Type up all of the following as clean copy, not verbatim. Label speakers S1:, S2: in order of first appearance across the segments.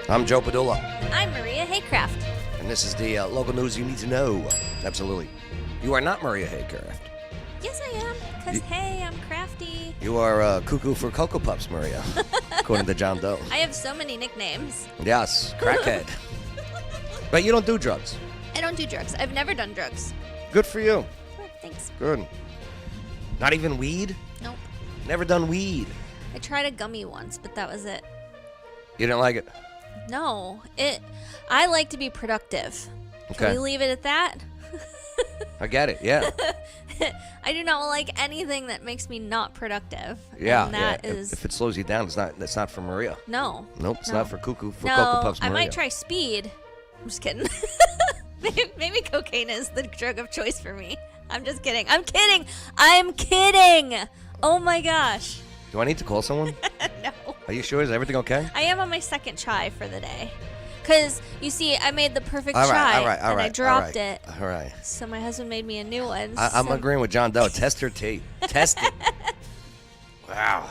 S1: I'm Joe Padula.
S2: I'm Maria Haycraft.
S1: And this is the local news you need to know. Absolutely. You are not Maria Haycraft.
S2: Yes, I am. Because, hey, I'm crafty.
S1: You are cuckoo for Cocoa Puffs, Maria, according to John Doe.
S2: I have so many nicknames.
S1: Yes, crackhead. But you don't do drugs.
S2: I don't do drugs. I've never done drugs.
S1: Good for you.
S2: Oh, thanks.
S1: Good. Not even weed?
S2: Nope.
S1: Never done weed.
S2: I tried a gummy once, but that was it.
S1: You didn't like it?
S2: No. I like to be productive.
S1: Okay.
S2: Can we leave it at that?
S1: I get it, yeah.
S2: I do not like anything that makes me not productive.
S1: Yeah,
S2: And that
S1: yeah.
S2: is...
S1: If it slows you down, it's not for Maria.
S2: No.
S1: Nope, it's
S2: No.
S1: not for Cocoa for
S2: No,
S1: Cocoa Puffs,
S2: I
S1: Maria.
S2: might try speed. I'm just kidding. Maybe cocaine is the drug of choice for me. I'm just kidding. I'm kidding. Oh my gosh.
S1: Do I need to call someone?
S2: No.
S1: Are you sure? Is everything okay?
S2: I am on my second try for the day. Because, you see, I made the perfect
S1: All
S2: try,
S1: right,
S2: and I dropped it.
S1: All right.
S2: So my husband made me a new one.
S1: I'm
S2: so-
S1: agreeing with John Doe. Test her tea. Test it. Wow.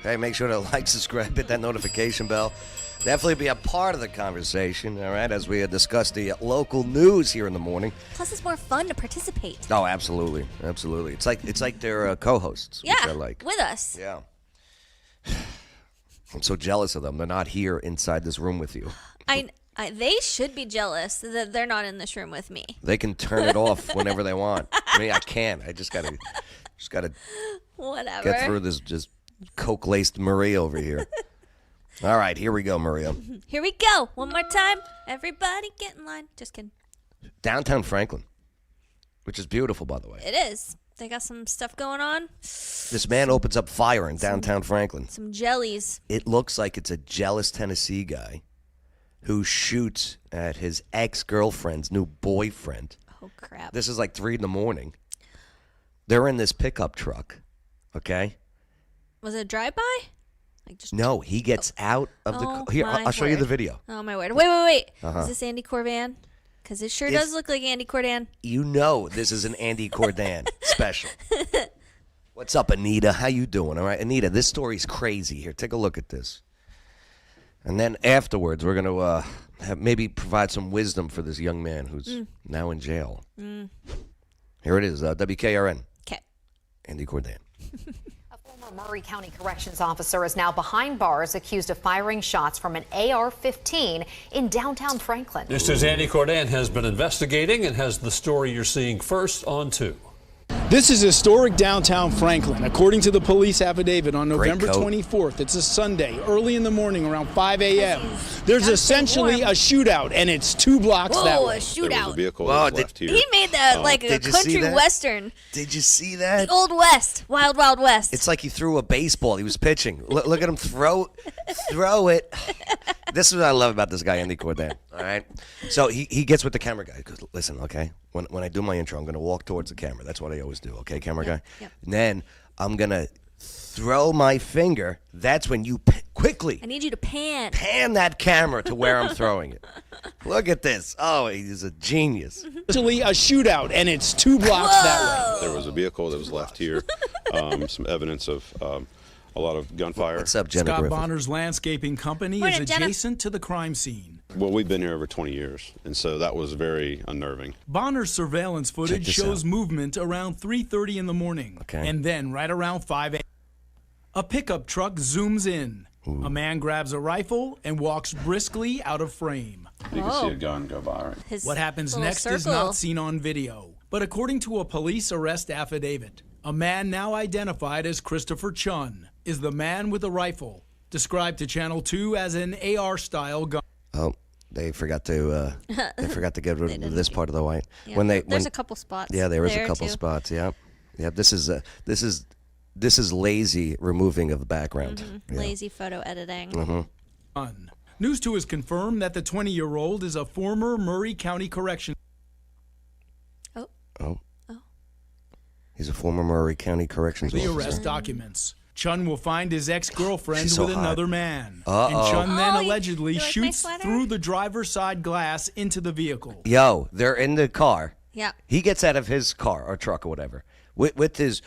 S1: Hey, make sure to like, subscribe, hit that notification bell. Definitely be a part of the conversation, all right, as we discuss the local news here in the morning.
S2: Plus, it's more fun to participate.
S1: Oh, absolutely. Absolutely. It's like they're co-hosts,
S2: Yeah,
S1: which I like.
S2: with us.
S1: Yeah. I'm so jealous of them. They're not here inside this room with you.
S2: They should be jealous that they're not in this room with me.
S1: They can turn it off whenever they want. Me, I can't. I just gotta
S2: Whatever.
S1: get through this just coke-laced Maria over here. All right, here we go, Maria.
S2: Here we go. One more time. Everybody get in line. Just kidding.
S1: Downtown Franklin, which is beautiful, by the way.
S2: It is. They got some stuff going on.
S1: This man opens up fire in downtown Franklin.
S2: Some jellies.
S1: It looks like it's a jealous Tennessee guy who shoots at his ex-girlfriend's new boyfriend.
S2: Oh, crap.
S1: This is like 3 a.m. They're in this pickup truck, okay?
S2: Was it a drive-by? Like just
S1: No, he gets out of the car. Here,
S2: my
S1: I'll show you the
S2: word.
S1: video.
S2: Oh, my word. Wait.
S1: Uh-huh.
S2: Is this Andy Corvan? Because it sure
S1: It's-
S2: does look like Andy Cordan.
S1: You know this is an Andy Cordan special. What's up, Anita? How you doing? All right, Anita, this story's crazy. Here, take a look at this. And then afterwards, we're going to maybe provide some wisdom for this young man who's now in jail. Here it is, WKRN,
S2: Okay.
S1: Andy Cordan.
S3: A former Murray County Corrections officer is now behind bars accused of firing shots from an AR-15 in downtown Franklin.
S4: Just as Andy Cordan has been investigating and has the story you're seeing first on 2.
S5: This is historic downtown Franklin. According to the police affidavit on
S1: Great
S5: November
S1: coat.
S5: 24th, it's a Sunday, early in the morning around 5 a.m. There's
S2: Gotta stay
S5: essentially
S2: warm.
S5: a shootout, and it's 2 blocks that
S2: Whoa, a
S5: way.
S6: There was a
S2: shootout.
S6: vehicle
S1: Wow,
S6: that was left here.
S2: He made that like a
S1: Did you see
S2: country
S1: that?
S2: western.
S1: Did you see that?
S2: Old West. Wild, Wild West.
S1: It's like he threw a baseball. He was pitching. Look at him throw it. This is what I love about this guy, Andy Cordan. All right. So he gets with the camera guy. He goes, listen, okay, when I do my intro, I'm going to walk towards the camera. That's what I always do, okay, camera guy?
S2: yep.
S1: And then I'm going to throw my finger. That's when you quickly
S2: I need you to pan.
S1: pan that camera to where I'm throwing it. Look at this. Oh, he's a genius.
S5: Essentially a shootout, and it's 2 blocks that way.
S6: There was a vehicle that was left here. Some evidence of a lot of gunfire.
S1: What's up, Jenna
S5: Scott
S1: Griffith?
S5: Bonner's landscaping company
S2: Morning,
S5: is
S2: Jenna.
S5: adjacent to the crime scene.
S6: Well, we've been here over 20 years, and so that was very unnerving.
S5: Bonner's surveillance footage
S1: this
S5: shows
S1: out.
S5: movement around 3:30 in the morning.
S1: Okay.
S5: And then right around 5 a.m. a pickup truck zooms in. A man grabs a rifle and walks briskly out of frame.
S6: You can see a gun go by, right?
S2: His
S5: What happens
S2: little
S5: next is
S2: circle.
S5: not seen on video. But according to a police arrest affidavit, a man now identified as Christopher Chun is the man with a rifle, described to Channel 2 as an AR-style gun.
S1: Oh, they forgot to get rid of this part of the white.
S2: Yeah. There's a couple spots.
S1: Yeah, there is a
S2: there,
S1: couple
S2: too.
S1: spots. Yeah, yeah. This is lazy removing of the background. Yeah.
S2: Lazy photo editing.
S5: News 2 has confirmed that the 20-year-old is a former Murray County Corrections.
S1: Oh. He's a former Murray County Corrections
S5: The
S1: officer.
S5: arrest documents. Chun will find his ex-girlfriend
S1: She's so
S5: with
S1: hot.
S5: another man.
S1: Uh-oh.
S5: And Chun then
S2: Oh, you
S5: allegedly
S2: like my
S5: shoots
S2: sweater?
S5: through the driver's side glass into the vehicle.
S1: Yo, they're in the car.
S2: Yeah.
S1: He gets out of his car or truck or whatever with his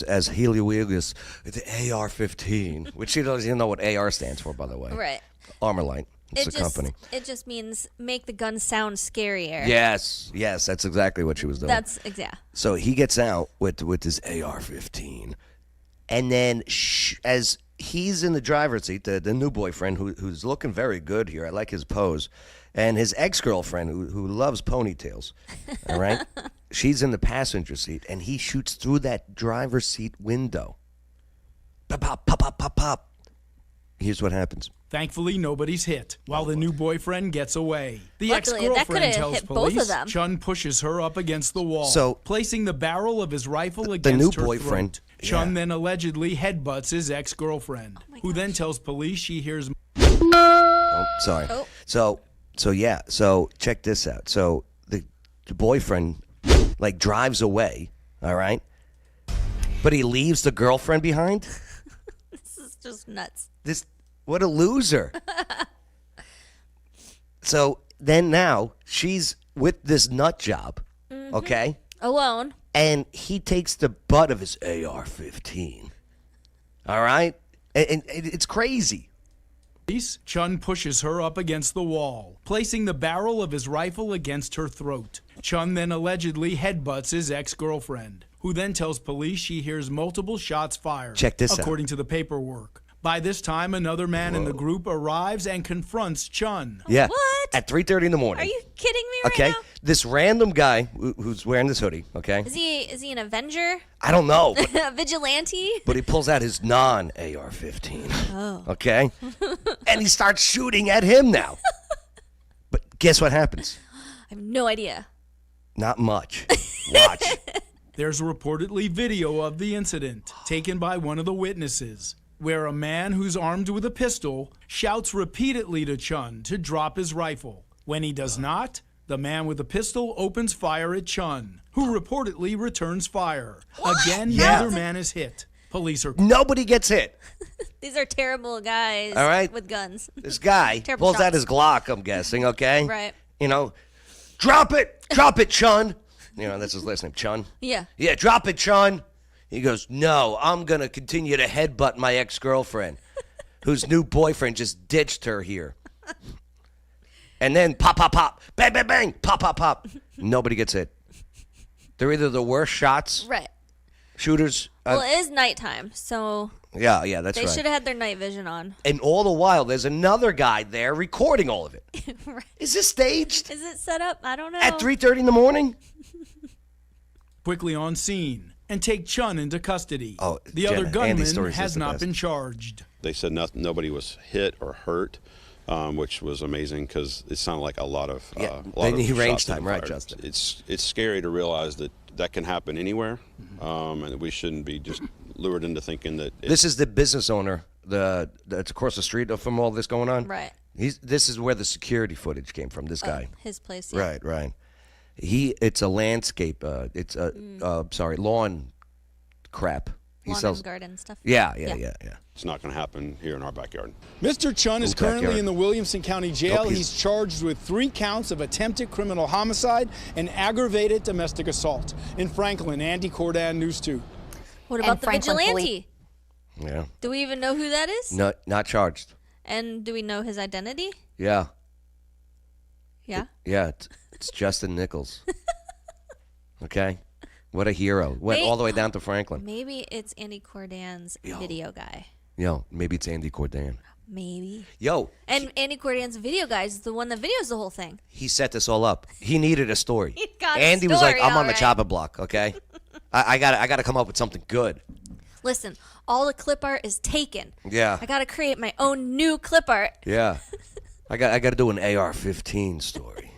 S1: as Healy Williams, the AR-15, which he doesn't even know what AR stands for, by the way.
S2: Right.
S1: Armorlight. It's
S2: It
S1: a company.
S2: just means make the gun sound scarier.
S1: Yes, that's exactly what she was doing.
S2: That's yeah.
S1: So he gets out with his AR-15, and then as he's in the driver's seat, the new boyfriend who's looking very good here. I like his pose, and his ex-girlfriend who loves ponytails. All right, she's in the passenger seat, and he shoots through that driver's seat window. Pop, pop, pop, pop, pop, pop. Here's what happens.
S5: Thankfully, nobody's hit, while the new boyfriend gets away. The
S2: Luckily, that coulda
S5: ex-girlfriend tells
S2: hit both of
S5: police
S2: them.
S5: Chun pushes her up against the wall,
S1: So-
S5: placing the barrel of his rifle
S1: the
S5: against
S1: new
S5: her
S1: boyfriend-
S5: throat. Chun
S1: yeah.
S5: then allegedly headbutts his ex-girlfriend, who then tells police she hears
S1: Oh, sorry.
S2: Oh.
S1: So check this out. So the boyfriend like drives away, all right? But he leaves the girlfriend behind?
S2: This is just nuts.
S1: What a loser. So then now she's with this nut job, okay?
S2: Alone.
S1: And he takes the butt of his AR-15. All right? And it's crazy.
S5: police. Chun pushes her up against the wall, placing the barrel of his rifle against her throat. Chun then allegedly headbutts his ex-girlfriend, who then tells police she hears multiple shots fired.
S1: Check this out.
S5: According to the paperwork. By this time, another man in the group arrives and confronts Chun.
S1: Yeah.
S2: What?
S1: At 3:30 in the morning.
S2: Are you kidding me right
S1: Okay?
S2: now?
S1: This random guy who's wearing this hoodie, okay?
S2: Is he an Avenger?
S1: I don't know. But
S2: A vigilante?
S1: But he pulls out his non-AR-15. Oh. Okay? And he starts shooting at him now. But guess what happens?
S2: I have no idea.
S1: Not much. Watch.
S5: There's reportedly video of the incident taken by one of the witnesses, where a man who's armed with a pistol shouts repeatedly to Chun to drop his rifle. When he does not, the man with the pistol opens fire at Chun, who reportedly returns fire. Again,
S1: Yeah.
S5: neither man is hit. Police are
S1: Nobody gets hit.
S2: These are terrible guys
S1: All right.
S2: with guns.
S1: This guy
S2: Terrible
S1: pulls out
S2: shots.
S1: his Glock, I'm guessing, okay?
S2: Right.
S1: You know, drop it, Chun. You know, that's his last name, Chun.
S2: Yeah.
S1: Yeah, drop it, Chun. He goes, no, I'm going to continue to headbutt my ex-girlfriend, whose new boyfriend just ditched her here. And then pop, pop, pop, bang, bang, bang, pop, pop, pop. Nobody gets hit. They're either the worst shots,
S2: Right.
S1: shooters.
S2: Well, it is nighttime, so
S1: Yeah, that's
S2: they
S1: right.
S2: should have had their night vision on.
S1: And all the while, there's another guy there recording all of it.
S2: Right.
S1: Is this staged?
S2: Is it set up? I don't know.
S1: At 3:30 in the morning?
S5: quickly on scene and take Chun into custody.
S1: Oh,
S5: the other
S1: Jenna, Andy's
S5: gunman
S1: story's
S5: has
S1: just the
S5: not
S1: best.
S5: been charged.
S6: They said nobody was hit or hurt, which was amazing because it sounded like a lot of
S1: Yeah,
S6: a lot
S1: they
S6: of
S1: need
S6: shots
S1: range
S6: being
S1: time, right,
S6: fired.
S1: Justin?
S6: It's scary to realize that can happen anywhere, and that we shouldn't be just lured into thinking that.
S1: This is the business owner that's across the street from all this going on.
S2: Right.
S1: This is where the security footage came from, this guy.
S2: His place. Yeah.
S1: Right. It's a landscape, it's a, lawn crap. He
S2: Lawn
S1: sells.
S2: and garden stuff.
S1: Yeah.
S6: It's not going to happen here in our backyard.
S7: Mr. Chun is
S1: Ooh, backyard.
S7: currently in the Williamson County Jail.
S1: Nope,
S7: He's charged with 3 counts of attempted criminal homicide and aggravated domestic assault. In Franklin, Andy Cordan, News 2.
S2: What
S3: And
S2: about the
S3: Franklin
S2: vigilante?
S1: Yeah.
S2: Do we even know who that is?
S1: Not charged.
S2: And do we know his identity?
S1: Yeah.
S2: Yeah.
S1: Yeah, it's Justin Nichols. Okay? What a hero. Went
S2: Wait.
S1: all the way down to Franklin.
S2: Maybe it's Andy Cordan's video guy.
S1: Yo, maybe it's Andy Cordan.
S2: Maybe.
S1: Yo,
S2: And Andy Cordan's video guy is the one that videos the whole thing.
S1: he set this all up. He needed a story.
S2: He got a
S1: Andy was like,
S2: story,
S1: I'm on
S2: all
S1: the
S2: right."
S1: chopping block, okay? I gotta come up with something good.
S2: Listen, all the clip art is taken.
S1: Yeah.
S2: I gotta create my own new clip art.
S1: Yeah. I gotta do an AR-15 story.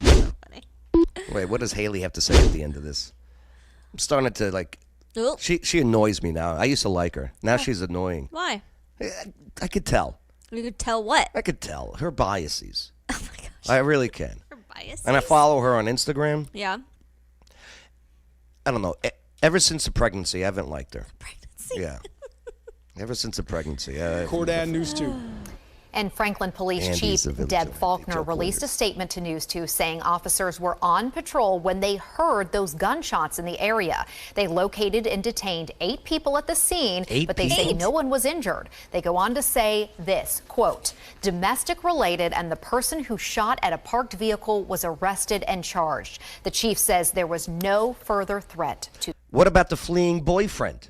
S2: Funny.
S1: Wait, what does Haley have to say at the end of this? I'm starting to like.
S2: Ooh,
S1: She annoys me now. I used to like her. Now she's annoying.
S2: why?
S1: I could tell.
S2: You could tell what?
S1: I could tell her biases.
S2: Oh my gosh.
S1: I really can.
S2: Her bias.
S1: And I follow her on Instagram.
S2: Yeah.
S1: I don't know. Ever since the pregnancy, I haven't liked her.
S2: Pregnancy.
S1: Yeah. Ever since the pregnancy.
S7: Cordan, News 2.
S3: And Franklin Police
S1: Andy's
S3: Chief
S1: a vigilante.
S3: Deb Faulkner
S1: Joke
S3: released a
S1: warriors.
S3: statement to News 2 saying officers were on patrol when they heard those gunshots in the area. They located and detained 8 people at the scene, but they say no one was injured. They go on to say this, quote, domestic related, and the person who shot at a parked vehicle was arrested and charged. The chief says there was no further threat to.
S1: What about the fleeing boyfriend?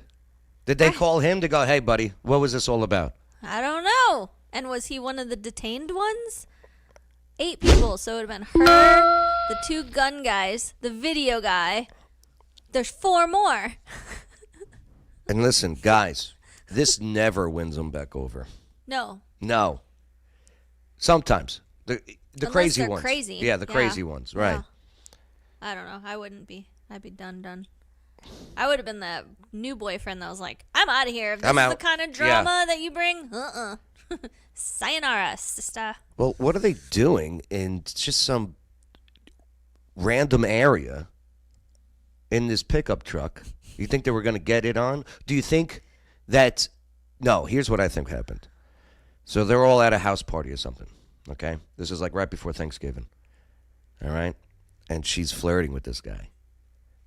S1: Did they call him to go, hey, buddy, what was this all about?
S2: I don't know. And was he one of the detained ones? 8 people, so it would have been her, the 2 gun guys, the video guy. There's 4 more.
S1: And listen, guys, this never wins them back over.
S2: No.
S1: No. Sometimes. The
S2: Unless
S1: crazy
S2: they're
S1: ones.
S2: crazy.
S1: Yeah, the crazy ones, right.
S2: Yeah. I don't know. I wouldn't be. I'd be done. I would have been that new boyfriend that was like, I'm out of here. If this
S1: I'm
S2: is
S1: out.
S2: the kind of drama that you bring, sayonara, sister.
S1: Well, what are they doing in just some random area in this pickup truck? You think they were going to get it on? Do you think that... No, here's what I think happened. So they're all at a house party or something, okay? This is like right before Thanksgiving, all right? And she's flirting with this guy,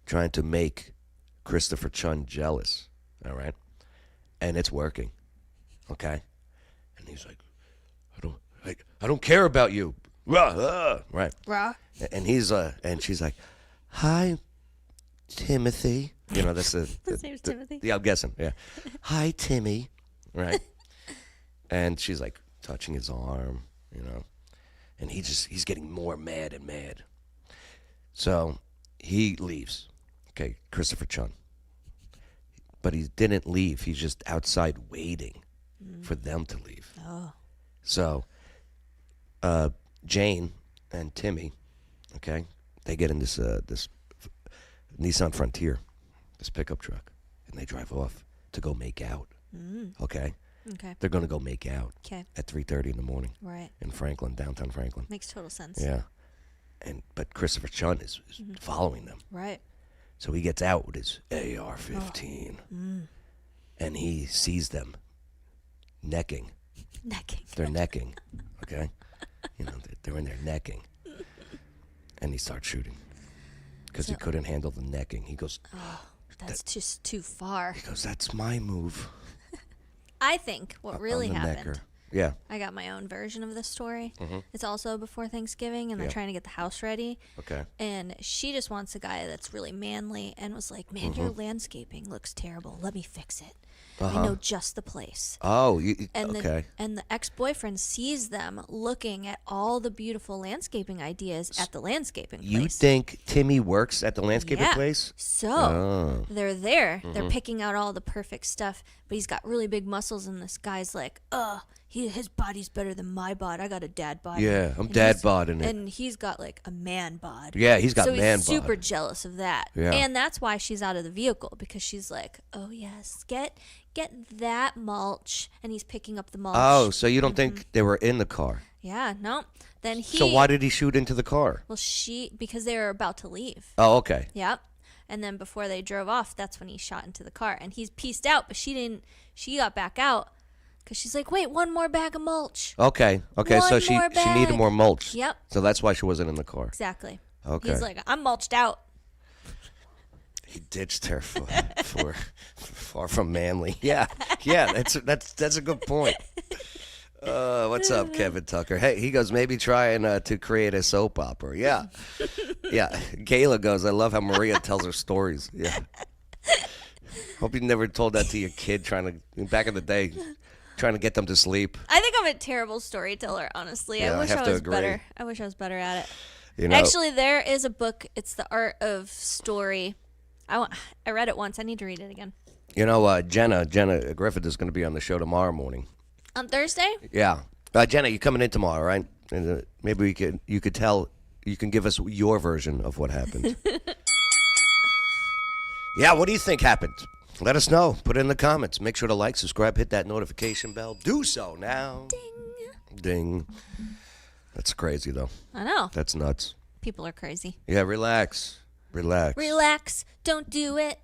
S1: trying to make Christopher Chun jealous, all right? And it's working, okay? And he's like, I don't care about you. Right.
S2: Raw.
S1: And he's and she's like, hi, Timothy. You know, that's
S2: His name's Timothy.
S1: Yeah, I'm guessing. Yeah. Hi, Timmy. Right. And she's like touching his arm, you know. And he's getting more mad and mad. So he leaves. Okay, Christopher Chun. But he didn't leave. He's just outside waiting for them to leave.
S2: Oh.
S1: So Jane and Timmy, okay, they get in this Nissan Frontier, this pickup truck, and they drive off to go make out. Okay?
S2: Okay.
S1: They're going to go make out
S2: Okay.
S1: at 3:30 in the morning
S2: Right.
S1: in Franklin, downtown Franklin.
S2: Makes total sense.
S1: Yeah. But Christopher Chun is following them.
S2: Right.
S1: So he gets out with his AR-15, and he sees them necking.
S2: Necking.
S1: They're necking, okay? You know, they're in there necking. And he starts shooting because he couldn't handle the necking. He goes,
S2: That's just too far.
S1: that's my move.
S2: I think what really
S1: on the
S2: happened.
S1: necker. Yeah.
S2: I got my own version of this story. It's also before Thanksgiving, and they're trying to get the house ready.
S1: Okay.
S2: And she just wants a guy that's really manly and was like, man, your landscaping looks terrible. Let me fix it. I know just the place.
S1: Oh,
S2: And
S1: okay.
S2: the ex-boyfriend sees them looking at all the beautiful landscaping ideas at the landscaping place.
S1: You think Timmy works at the landscaping
S2: Yeah.
S1: place?
S2: So they're there. They're picking out all the perfect stuff, but he's got really big muscles, and this guy's like, his body's better than my bod. I got a dad bod.
S1: Yeah, I'm
S2: And
S1: dad
S2: he's-
S1: bodding it.
S2: And he's got like a man bod.
S1: Yeah, he's got
S2: so
S1: man
S2: he's super
S1: bod.
S2: jealous of that.
S1: Yeah.
S2: And that's why she's out of the vehicle, because she's like, oh yes, get that mulch. And he's picking up the mulch.
S1: Oh, so you don't think they were in the car?
S2: Yeah, no. Then he
S1: So why did he shoot into the car?
S2: Well, because they were about to leave.
S1: Oh, okay.
S2: Yep. And then before they drove off, that's when he shot into the car. And he's pieced out, but she didn't. She got back out because she's like, wait, one more bag of mulch.
S1: Okay. So
S2: One
S1: she
S2: more
S1: needed
S2: bag.
S1: more mulch.
S2: Yep.
S1: So that's why she wasn't in the car.
S2: Exactly.
S1: Okay.
S2: He's like, I'm mulched out.
S1: He ditched her for far from manly. Yeah. That's a good point. What's up, Kevin Tucker? Hey, he goes, maybe trying to create a soap opera. Yeah. Kayla goes, I love how Maria tells her stories. Yeah. Hope you never told that to your kid back in the day, trying to get them to sleep.
S2: I think I'm a terrible storeteller, honestly.
S1: Yeah, I
S2: I wish
S1: have
S2: I
S1: to
S2: was
S1: agree.
S2: better. I wish I was better at it.
S1: You know,
S2: Actually, there is a book. It's The Art of Story. I read it once. I need to read it again.
S1: Jenna Griffith is going to be on the show tomorrow morning.
S2: On Thursday?
S1: Yeah. Jenna, you coming in tomorrow, right? And, maybe you can give us your version of what happened. Yeah, what do you think happened? Let us know. Put it in the comments. Make sure to like, subscribe, hit that notification bell. Do so now. Ding. That's crazy, though.
S2: I know.
S1: That's nuts.
S2: People are crazy.
S1: Yeah, relax.
S2: Relax. Don't do it.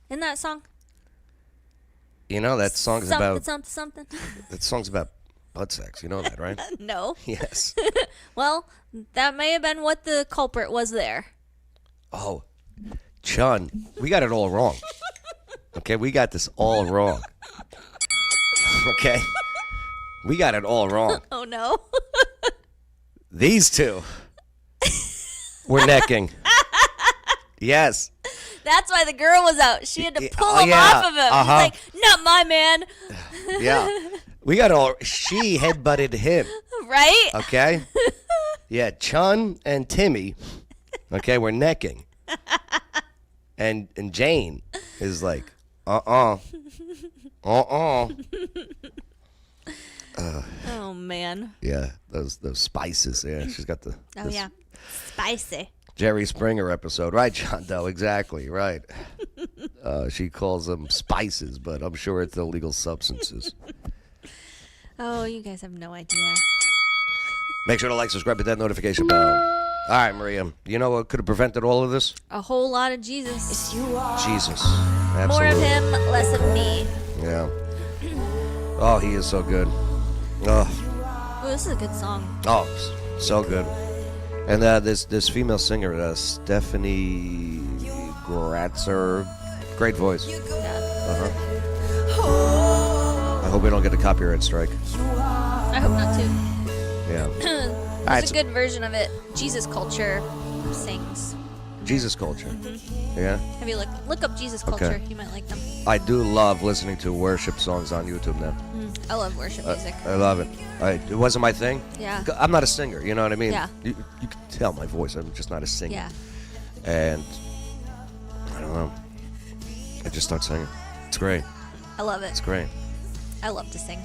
S2: Isn't that a song?
S1: That song's about
S2: something.
S1: that song's about butt sex. You know that, right?
S2: No.
S1: Yes.
S2: Well, that may have been what the culprit was there.
S1: Oh, Chun, we got it all wrong. Okay, we got this all wrong. Okay? We got it all wrong.
S2: Oh, no.
S1: These two were necking. Yes.
S2: That's why the girl was out. She had to pull
S1: Oh,
S2: him
S1: yeah.
S2: off of him.
S1: Uh-huh.
S2: He's like, not my man.
S1: Yeah. We got all. She headbutted him.
S2: Right?
S1: Okay? Yeah, Chun and Timmy, okay, were necking. And Jane is like, uh-uh.
S2: Oh, man.
S1: Yeah, those spices. Yeah, she's got the
S2: Oh,
S1: this
S2: yeah. Spicy.
S1: Jerry Springer episode, right, John Doe? Exactly, right. She calls them spices, but I'm sure it's illegal substances.
S2: Oh, you guys have no idea.
S1: Make sure to like, subscribe, hit that notification bell. All right, Maria. You know what could have prevented all of this?
S2: A whole lot of Jesus.
S1: Jesus.
S2: More
S1: Absolutely.
S2: of him, less of me.
S1: Yeah. Oh, he is so good. Oh,
S2: Oh, this is a good song.
S1: so good. And this female singer, Stephanie Gratzer, great voice.
S2: Yeah.
S1: I hope we don't get a copyright strike.
S2: I hope not too.
S1: Yeah.
S2: There's a good version of it. Jesus Culture sings.
S1: Jesus culture. Yeah.
S2: Have you look up Jesus
S1: Okay.
S2: Culture? You might like them.
S1: I do love listening to worship songs on YouTube now.
S2: I love worship music.
S1: I love it. It wasn't my thing.
S2: Yeah.
S1: I'm not a singer, you know what I mean?
S2: Yeah.
S1: You can tell my voice. I'm just not a singer.
S2: Yeah.
S1: And I don't know. I just start singing. It's great.
S2: I love
S1: It's
S2: it.
S1: great.
S2: I love to sing.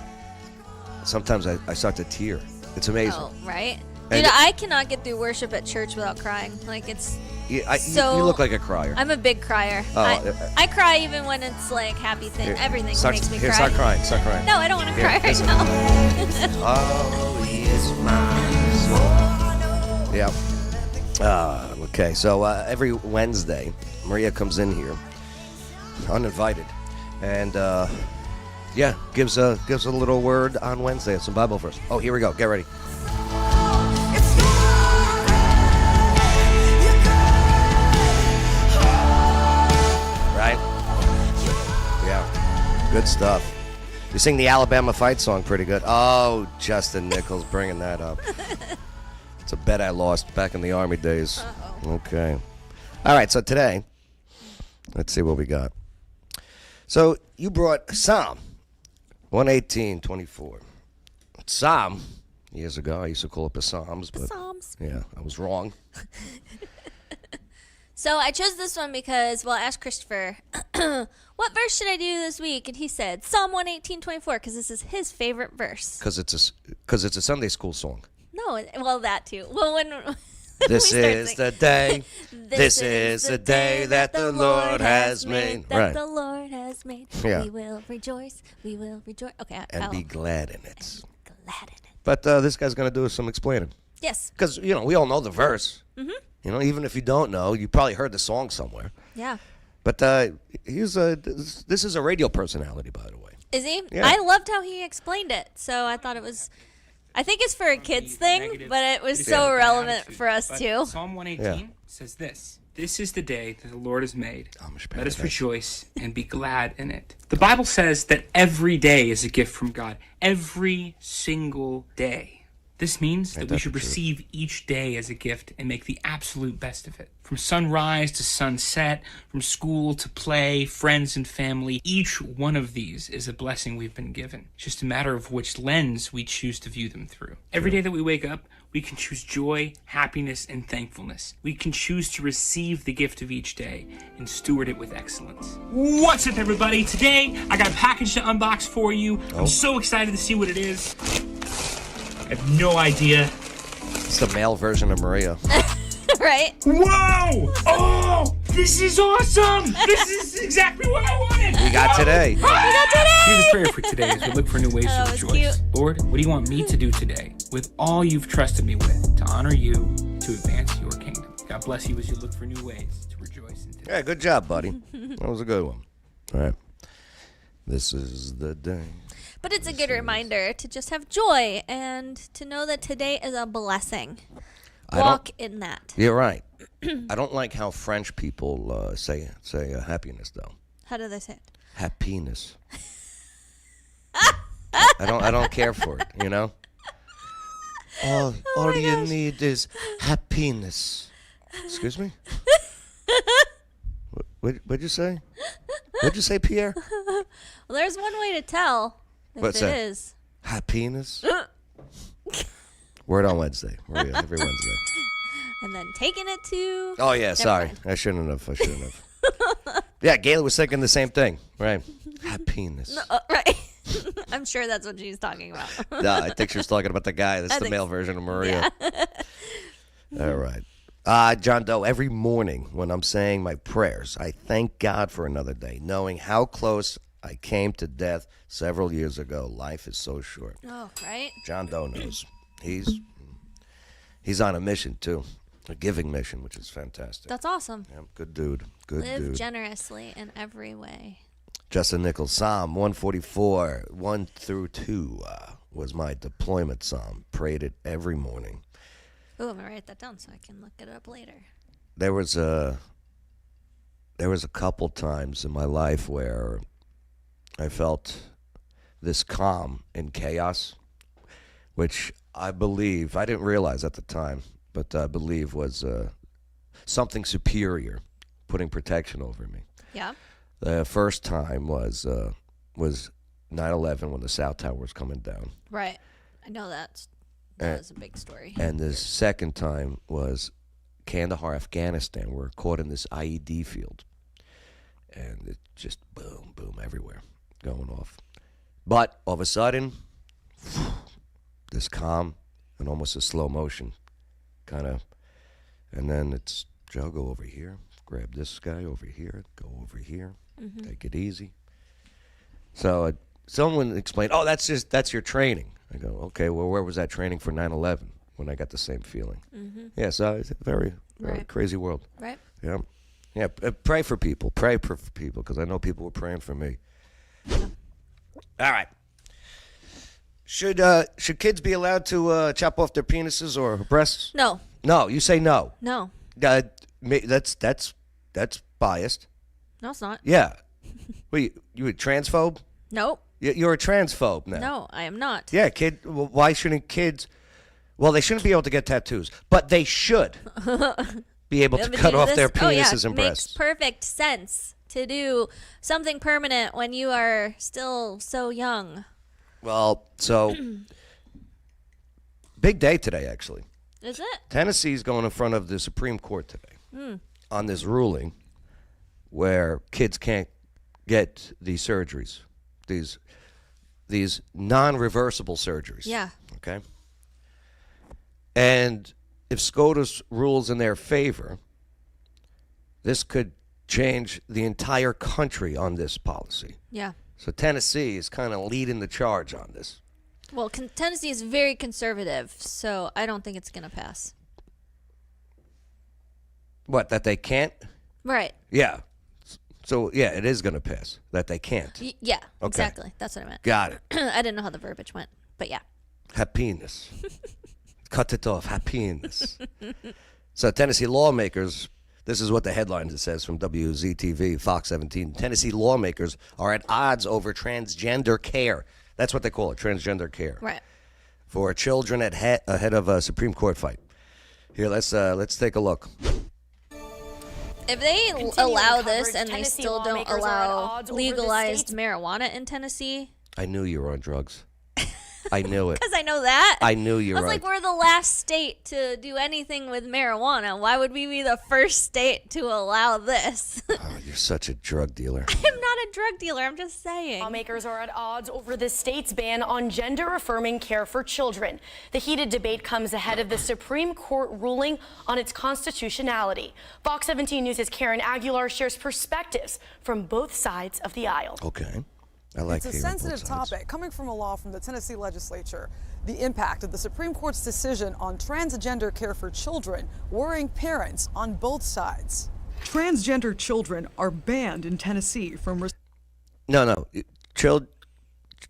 S1: Sometimes I start to tear. It's amazing.
S2: Oh, right?
S1: And-
S2: Dude, I cannot get through worship at church without crying. Like, it's...
S1: You
S2: So-
S1: look like a crier.
S2: I'm a big crier.
S1: Oh,
S2: I cry even when it's, like, happy thing. Everything makes me cry.
S1: Start crying. Start crying.
S2: No, I don't want to
S1: Here,
S2: cry right
S1: listen.
S2: now.
S1: Oh, he is mine. Yeah. Okay, so every Wednesday, Maria comes in here, uninvited, and gives a little word on Wednesday. Some Bible verse. Oh, here we go. Get ready. Right? Yeah. Good stuff. You sing the Alabama fight song pretty good. Oh, Justin Nichols bringing that up. It's a bet I lost back in the Army days. Uh-oh. Okay. All right, so today, let's see what we got. So you brought Psalm 118:24. Psalm, years ago, I used to call it the Psalms, but
S2: Psalms.
S1: yeah, I was wrong.
S2: So I chose this one because, well, I asked Christopher, what verse should I do this week? And he said Psalm 118:24 because this is his favorite verse.
S1: Because it's a Sunday school song.
S2: No, well, that too. Well, when
S1: This
S2: we start
S1: is
S2: singing,
S1: the day. This is the day that the Lord has made.
S2: That
S1: Right.
S2: the Lord has made.
S1: Yeah.
S2: We will rejoice. We will rejoice. Okay,
S1: And
S2: I'll
S1: be glad in it.
S2: glad in it.
S1: But this guy's going to do some explaining.
S2: Yes.
S1: Because, we all know the verse. Mm-hmm. Even if you don't know, you probably heard the song somewhere.
S2: Yeah.
S1: But this is a radio personality, by the way.
S2: Is he?
S1: Yeah.
S2: I loved how he explained it. So I thought it was. I think it's for a kids thing, but it was so relevant for us too.
S8: Psalm 118 says this. This is the day that the Lord has made. Let us rejoice and be glad in it. The Bible says that every day is a gift from God. Every single day. This means that we should receive each day as a gift and make the absolute best of it. From sunrise to sunset, from school to play, friends and family, each one of these is a blessing we've been given. It's just a matter of which lens we choose to view them through. Every day that we wake up, we can choose joy, happiness, and thankfulness. We can choose to receive the gift of each day and steward it with excellence. What's up, everybody? Today, I got a package to unbox for you. I'm so excited to see what it is. I have no idea.
S1: It's the male version of Maria.
S2: Right?
S8: Whoa! Oh, this is awesome! This is exactly what I wanted!
S1: We got today.
S8: Here's a prayer for today as we look for new ways
S2: That
S8: to
S2: was
S8: rejoice.
S2: cute.
S8: Lord, what do you want me to do today with all you've trusted me with to honor you, to advance your kingdom? God bless you as you look for new ways to rejoice in today.
S1: Yeah, good job, buddy. That was a good one. All right. This is the day.
S2: But it's a good reminder to just have joy and to know that today is a blessing. Walk in that.
S1: You're right. I don't like how French people say happiness, though.
S2: How do they say it?
S1: Happiness. I don't care for it, you know? All you need is happiness. Excuse me? What'd you say? What'd you say, Pierre?
S2: Well, there's one way to tell if
S1: What's
S2: it
S1: that?
S2: is.
S1: Happiness? Word on Wednesday. Maria, every Wednesday.
S2: And then taking it to...
S1: Oh, yeah,
S2: Never
S1: sorry.
S2: mind.
S1: I shouldn't have. Yeah, Gayla was thinking the same thing. Right. Happiness.
S2: Right. I'm sure that's what she's talking about.
S1: No, I think she was talking about the guy. That's the male version of Maria.
S2: Yeah.
S1: All right. John Doe, every morning when I'm saying my prayers, I thank God for another day, knowing how close I came to death several years ago. Life is so short.
S2: Oh, right?
S1: John Doe knows. He's on a mission, too. A giving mission, which is fantastic.
S2: That's awesome.
S1: Yeah, good dude. Good
S2: Live
S1: dude.
S2: generously in every way.
S1: Justin Nichols, Psalm 144, 1 through 2 was my deployment psalm. Prayed it every morning.
S2: Oh, I'm going to write that down so I can look it up later.
S1: There was a couple times in my life where I felt this calm in chaos, which I believe, I didn't realize at the time, but I believe was something superior putting protection over me.
S2: Yeah.
S1: The first time was 9/11 when the South Tower was coming down.
S2: Right. I know that was a big story.
S1: And the second time was Kandahar, Afghanistan. We're caught in this IED field. And it just boom, boom, everywhere going off. But all of a sudden, this calm and almost a slow motion kind of, and then it's, Joe, go over here, grab this guy over here, go over here, take it easy. So someone explained, oh, that's your training. I go, okay, well, where was that training for 9/11 when I got the same feeling? Yeah, so it's a very
S2: Right.
S1: crazy world.
S2: Right.
S1: Yeah. Yeah, pray for people. Pray for people, because I know people were praying for me. All right. Should kids be allowed to chop off their penises or breasts?
S2: No.
S1: No, you say no.
S2: No.
S1: That's biased.
S2: No, it's not.
S1: Yeah. Wait, you a transphobe?
S2: Nope.
S1: You're a transphobe now.
S2: No, I am not.
S1: Yeah, well, why shouldn't kids? Well, they shouldn't be able to get tattoos, but they should be able to cut off their penises and breasts.
S2: Makes perfect sense to do something permanent when you are still so young.
S1: Well, so big day today, actually.
S2: Is it?
S1: Tennessee's going in front of the Supreme Court today on this ruling where kids can't get these surgeries, these non-reversible surgeries.
S2: Yeah.
S1: Okay. And if SCOTUS rules in their favor, this could change the entire country on this policy.
S2: Yeah.
S1: So Tennessee is kind of leading the charge on this.
S2: Well, Tennessee is very conservative, so I don't think it's going to pass.
S1: What, that they can't?
S2: Right.
S1: Yeah. So, yeah, it is going to pass. That they can't.
S2: Yeah,
S1: Okay.
S2: exactly. That's what I meant.
S1: Got it.
S2: I didn't know how the verbiage went, but yeah.
S1: Happiness. Cut it off. Happiness. So Tennessee lawmakers, this is what the headline says from WZTV, Fox 17. Tennessee lawmakers are at odds over transgender care. That's what they call it, transgender care.
S2: Right.
S1: For children ahead of a Supreme Court fight. Here, let's take a look.
S2: If they allow this and they still don't allow legalized marijuana in Tennessee,
S1: I knew you were on drugs. I knew it.
S2: because I know that.
S1: I knew you
S2: I
S1: were
S2: was
S1: on.
S2: like, we're the last state to do anything with marijuana. Why would we be the first state to allow this?
S1: Oh, you're such a drug dealer.
S2: I'm not a drug dealer. I'm just saying.
S9: Lawmakers are at odds over the state's ban on gender-affirming care for children. The heated debate comes ahead of the Supreme Court ruling on its constitutionality. Fox 17 News' Karen Aguilar shares perspectives from both sides of the aisle.
S1: Okay. I like
S10: it's a sensitive topic coming from a law from the Tennessee legislature. The impact of the Supreme Court's decision on transgender care for children, worrying parents on both sides.
S11: Transgender children are banned in Tennessee from...
S1: No.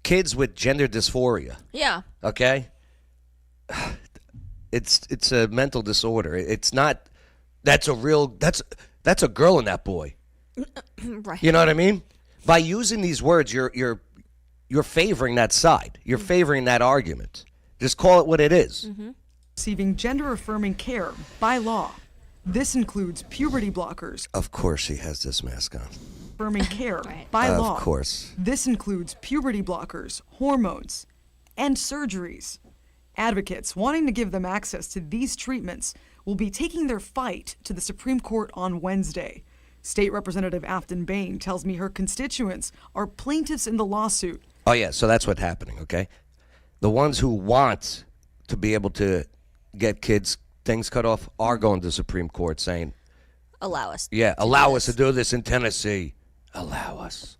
S1: kids with gender dysphoria.
S2: Yeah.
S1: Okay? It's a mental disorder. It's not that's a girl in that boy.
S2: Right.
S1: You know what I mean? By using these words, you're favoring that side. You're favoring that argument. Just call it what it is.
S10: Receiving gender-affirming care by law. This includes puberty blockers.
S1: Of course she has this mask on.
S10: Affirming care by law.
S1: Of course.
S10: This includes puberty blockers, hormones, and surgeries. Advocates wanting to give them access to these treatments will be taking their fight to the Supreme Court on Wednesday. State Representative Afton Bain tells me her constituents are plaintiffs in the lawsuit.
S1: Oh, yeah, so that's what's happening, okay? The ones who want to be able to get kids' things cut off are going to the Supreme Court saying,
S2: Allow us.
S1: yeah, allow us to do this in Tennessee. Allow us.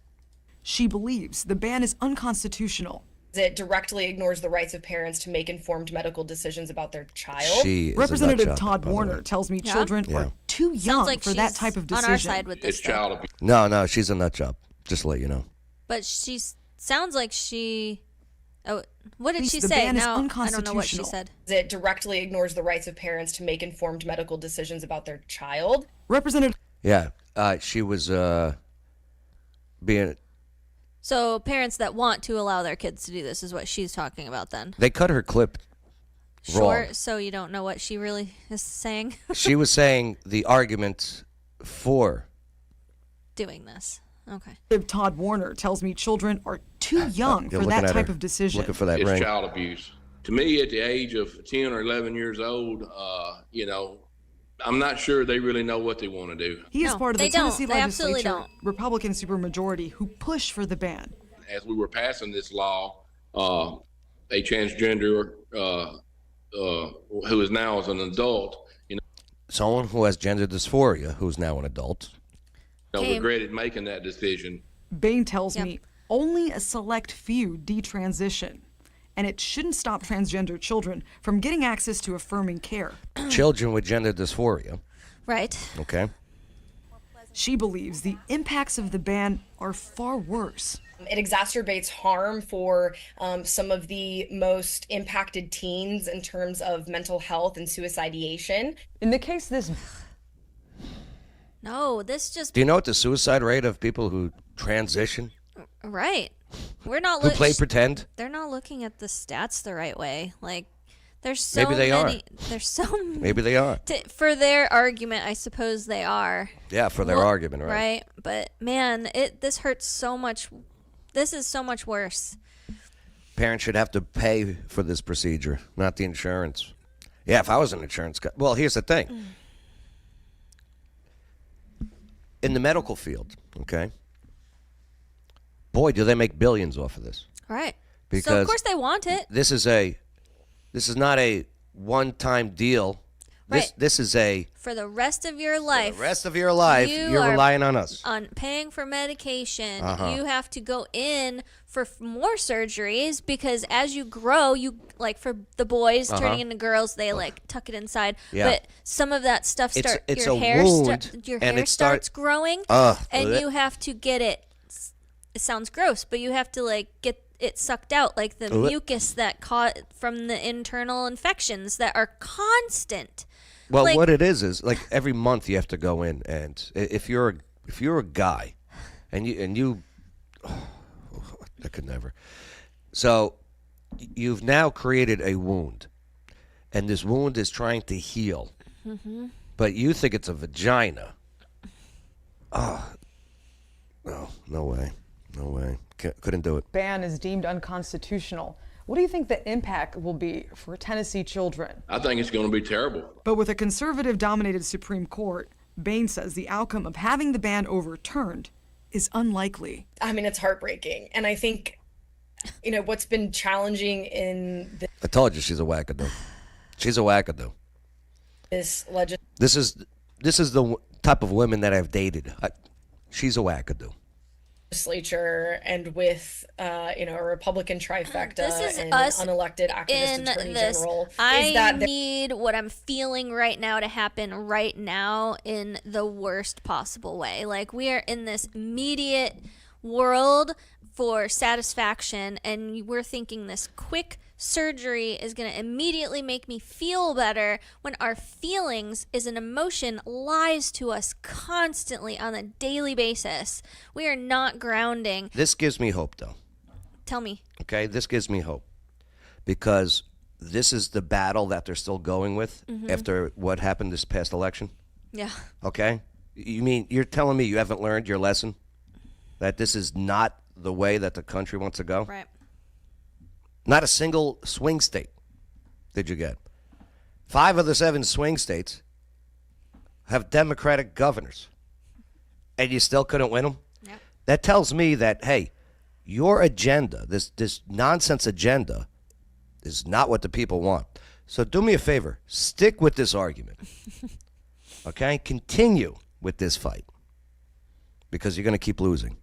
S10: She believes the ban is unconstitutional.
S11: It directly ignores the rights of parents to make informed medical decisions about their child.
S1: She is
S10: Representative
S1: a nut job,
S10: Todd
S1: by the
S10: Warner
S1: way.
S10: tells me children
S1: Yeah.
S10: are too young
S2: like
S10: for that
S2: she's
S10: type of decision.
S2: on our side with this. though.
S1: No, she's a nut job. Just to let you know.
S2: But she sounds like she. Oh, what did she
S10: The
S2: say?
S10: ban is
S2: Now I don't know what she
S10: unconstitutional.
S2: said.
S11: It directly ignores the rights of parents to make informed medical decisions about their child.
S10: Representative
S1: Yeah, she was being.
S2: So parents that want to allow their kids to do this is what she's talking about. Then
S1: They cut her clip wrong.
S2: short, so you don't know what she really is saying.
S1: She was saying the argument for.
S2: Doing this. Okay.
S10: Todd Warner tells me children are too young
S1: You're
S10: for
S1: looking
S10: that
S1: at
S10: type
S1: her,
S10: of decision.
S1: Looking for that
S12: It's
S1: ring.
S12: child abuse. To me, at the age of 10 or 11 years old, I'm not sure they really know what they want to do.
S10: He is
S2: No,
S10: part of
S2: they
S10: the Tennessee
S2: don't. They absolutely
S10: legislature,
S2: don't.
S10: Republican supermajority, who pushed for the ban.
S12: As we were passing this law, a transgender who is now as an adult,
S1: Someone who has gender dysphoria, who's now an adult.
S12: regretted making that decision.
S10: Bain tells me only a select few detransition, and it shouldn't stop transgender children from getting access to affirming care.
S1: Children with gender dysphoria.
S2: Right.
S1: Okay.
S10: She believes the impacts of the ban are far worse.
S11: It exacerbates harm for some of the most impacted teens in terms of mental health and suicidation.
S10: In the case this
S2: No, this just
S1: Do you know what the suicide rate of people who transition,
S2: right. We're not
S1: who play pretend?
S2: They're not looking at the stats the right way. Like, there's so
S1: Maybe they
S2: many.
S1: are.
S2: There's so many.
S1: Maybe they are.
S2: For their argument, I suppose they are.
S1: Yeah, for their
S2: Well,
S1: argument, right?
S2: Right, but man, this hurts so much. This is so much worse.
S1: Parents should have to pay for this procedure, not the insurance. Yeah, if I was an insurance guy. Well, here's the thing. In the medical field, okay? Boy, do they make billions off of this.
S2: Right.
S1: Because
S2: so of course they want it.
S1: This is not a one-time deal.
S2: Right.
S1: This is a
S2: For the rest of your life.
S1: the rest of your life, you're
S2: are
S1: relying on us.
S2: On paying for medication.
S1: Uh-huh.
S2: You have to go in for more surgeries because as you grow, you like for the boys turning into girls, they like tuck it inside.
S1: Yeah.
S2: But some of that stuff
S1: It's
S2: your
S1: a
S2: hair
S1: wound,
S2: your
S1: and
S2: hair
S1: it
S2: starts growing,
S1: Ugh.
S2: and
S1: Blech.
S2: you have to get it. It sounds gross, but you have to like get it sucked out, like the
S1: Blech.
S2: mucus that caught from the internal infections that are constant.
S1: Well,
S2: like-
S1: what it is like every month you have to go in, and if you're a guy, and you, I could never. So, you've now created a wound, and this wound is trying to heal, but you think it's a vagina. Oh, no way, couldn't do it.
S10: ban is deemed unconstitutional. What do you think the impact will be for Tennessee children?
S12: I think it's going to be terrible.
S10: But with a conservative-dominated Supreme Court, Bain says the outcome of having the ban overturned is unlikely.
S11: I mean, it's heartbreaking. And I think, what's been challenging in
S1: I told you she's a wackadoo. She's a wackadoo.
S11: this
S1: This is the type of women that I've dated. She's a wackadoo.
S11: legislature and with, a Republican trifecta
S2: This is
S11: and
S2: us
S11: an unelected activist
S2: in
S11: attorney
S2: this.
S11: general.
S2: I need what I'm feeling right now to happen right now in the worst possible way. Like we are in this immediate world for satisfaction, and we're thinking this quick surgery is going to immediately make me feel better, when our feelings is an emotion lies to us constantly on a daily basis. We are not grounding.
S1: This gives me hope, though.
S2: Tell me.
S1: Okay, this gives me hope because this is the battle that they're still going with after what happened this past election.
S2: Yeah.
S1: Okay? You mean you're telling me you haven't learned your lesson? That this is not the way that the country wants to go?
S2: Right.
S1: Not a single swing state did you get. 5 of the 7 swing states have Democratic governors, and you still couldn't win them?
S2: Yep.
S1: That tells me that, hey, your agenda, this nonsense agenda, is not what the people want. So do me a favor. Stick with this argument. Okay? Continue with this fight because you're going to keep losing.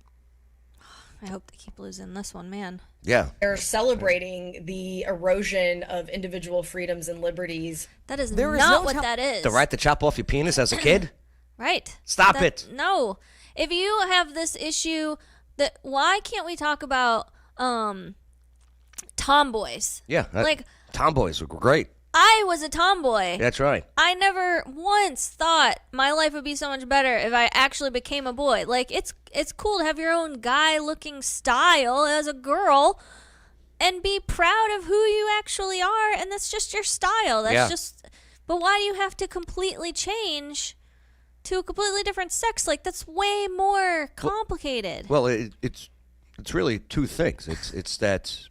S2: I hope they keep losing this one, man.
S1: Yeah.
S11: They're celebrating the erosion of individual freedoms and liberties.
S2: That is not what that is.
S1: The right to chop off your penis as a kid?
S2: Right.
S1: Stop it.
S2: No. If you have this issue, why can't we talk about tomboys?
S1: Yeah.
S2: Like,
S1: tomboys were great.
S2: I was a tomboy.
S1: That's right.
S2: I never once thought my life would be so much better if I actually became a boy. Like, it's cool to have your own guy-looking style as a girl and be proud of who you actually are, and that's just your style. That's just. But why do you have to completely change to a completely different sex? Like, that's way more complicated.
S1: Well, it's really 2 things. It's that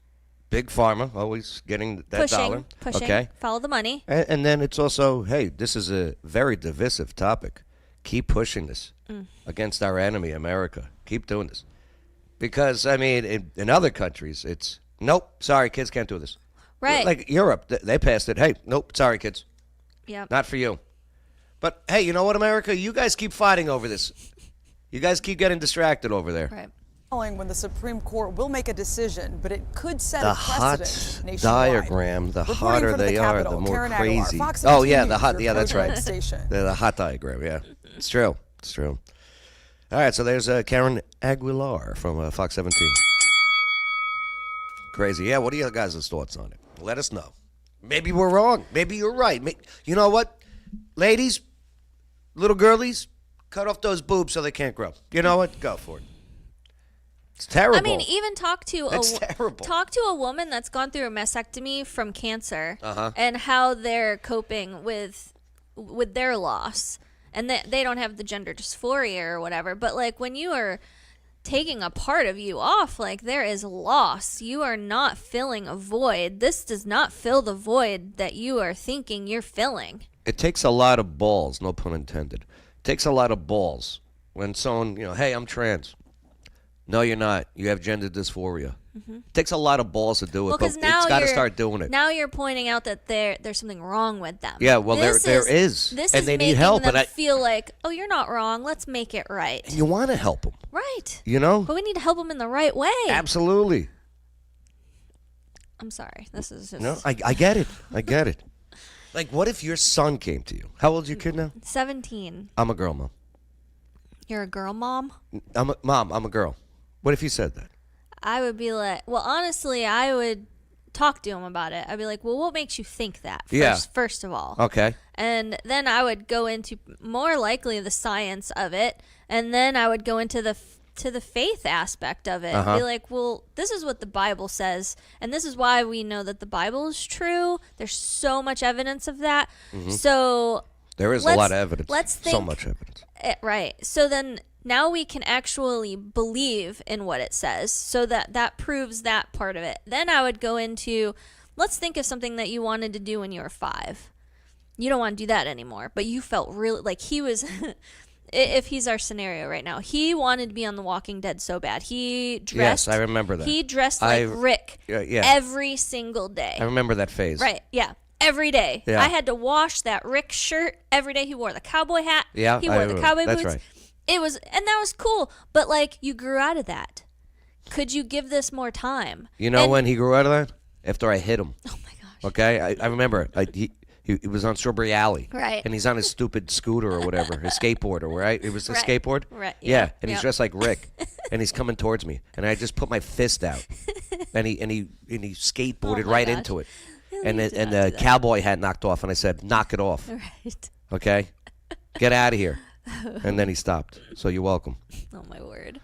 S1: big pharma always getting that dollar.
S2: Pushing.
S1: Okay.
S2: Follow the money.
S1: And then it's also, hey, this is a very divisive topic. Keep pushing this against our enemy, America. Keep doing this. Because, I mean, in other countries, it's, nope, sorry, kids can't do this.
S2: Right.
S1: Like Europe, they passed it. Hey, nope, sorry, kids.
S2: Yep.
S1: Not for you. But, hey, you know what, America? You guys keep fighting over this. You guys keep getting distracted over there.
S2: Right.
S10: When the Supreme Court will make a decision, but it could set
S1: The
S10: a precedent
S1: hot
S10: nationwide.
S1: diagram, the
S10: Reporting
S1: hotter
S10: from
S1: they
S10: the
S1: are,
S10: Capitol,
S1: the more
S10: Karen Aguilar,
S1: crazy.
S10: Fox
S1: Oh,
S10: 17
S1: yeah, the
S10: News,
S1: hot, yeah, that's
S10: reporting
S1: right.
S10: from the station.
S1: The hot diagram, yeah. It's true. It's true. All right, so there's Karen Aguilar from Fox 17. Crazy. Yeah, what are your guys' thoughts on it? Let us know. Maybe we're wrong. Maybe you're right. You know what? Ladies, little girlies, cut off those boobs so they can't grow. You know what? Go for it. It's terrible.
S2: I mean, even talk to
S1: terrible.
S2: a woman that's gone through a mastectomy from cancer
S1: Uh-huh.
S2: and how they're coping with their loss, and they don't have the gender dysphoria or whatever. But like when you are taking a part of you off, like there is loss. You are not filling a void. This does not fill the void that you are thinking you're filling.
S1: It takes a lot of balls, no pun intended. It takes a lot of balls when someone, hey, I'm trans. No, you're not. You have gender dysphoria. It takes a lot of balls to do it, but it's got to start doing it.
S2: Now you're pointing out that there's something wrong with them.
S1: Yeah, well, there is.
S2: This
S1: and
S2: is
S1: they
S2: making
S1: need help.
S2: them
S1: And
S2: feel like, oh, you're not wrong. Let's make it right.
S1: you want to help them.
S2: Right.
S1: You know?
S2: But we need to help them in the right way.
S1: Absolutely.
S2: I'm sorry. This is just...
S1: No, I get it. I get it. Like, what if your son came to you? How old's your kid now?
S2: 17.
S1: I'm a girl, Mom.
S2: You're a girl mom?
S1: Mom, I'm a girl. What if he said that?
S2: I would be like, well, honestly, I would talk to him about it. I'd be like, well, what makes you think that? First of all.
S1: Okay.
S2: And then I would go into more likely the science of it, and then I would go into the faith aspect of it. Be like, well, this is what the Bible says, and this is why we know that the Bible is true. There's so much evidence of that. So
S1: there is a lot of evidence.
S2: Let's think,
S1: so much evidence.
S2: Right. So then now we can actually believe in what it says, so that proves that part of it. Then I would go into, let's think of something that you wanted to do when you were 5. You don't want to do that anymore, but you felt really like he was... If he's our scenario right now, he wanted to be on The Walking Dead so bad. He dressed...
S1: Yes, I remember that.
S2: He dressed like Rick every single day.
S1: I remember that phase.
S2: Right, yeah. Every day.
S1: Yeah.
S2: I had to wash that Rick shirt every day. He wore the cowboy hat.
S1: Yeah,
S2: he wore the cowboy
S1: that's
S2: boots.
S1: Right.
S2: It was, and that was cool. But like, you grew out of that. Could you give this more time?
S1: You know when he grew out of that? After I hit him.
S2: Oh my gosh.
S1: Okay, I remember. He He was on Strawberry Alley.
S2: Right.
S1: And he's on his stupid scooter or whatever, his skateboard, right? It was a
S2: Right.
S1: skateboard?
S2: Right,
S1: Yeah.
S2: yeah,
S1: And he's
S2: yep.
S1: dressed like Rick. And he's coming towards me. And I just put my fist out. And he skateboarded
S2: my
S1: right
S2: gosh.
S1: into it.
S2: You
S1: And
S2: did
S1: the, and
S2: not do
S1: the
S2: that.
S1: cowboy hat knocked off. And I said, knock it off.
S2: Right.
S1: Okay? Get out of here. And then he stopped. So you're welcome.
S2: Oh my word.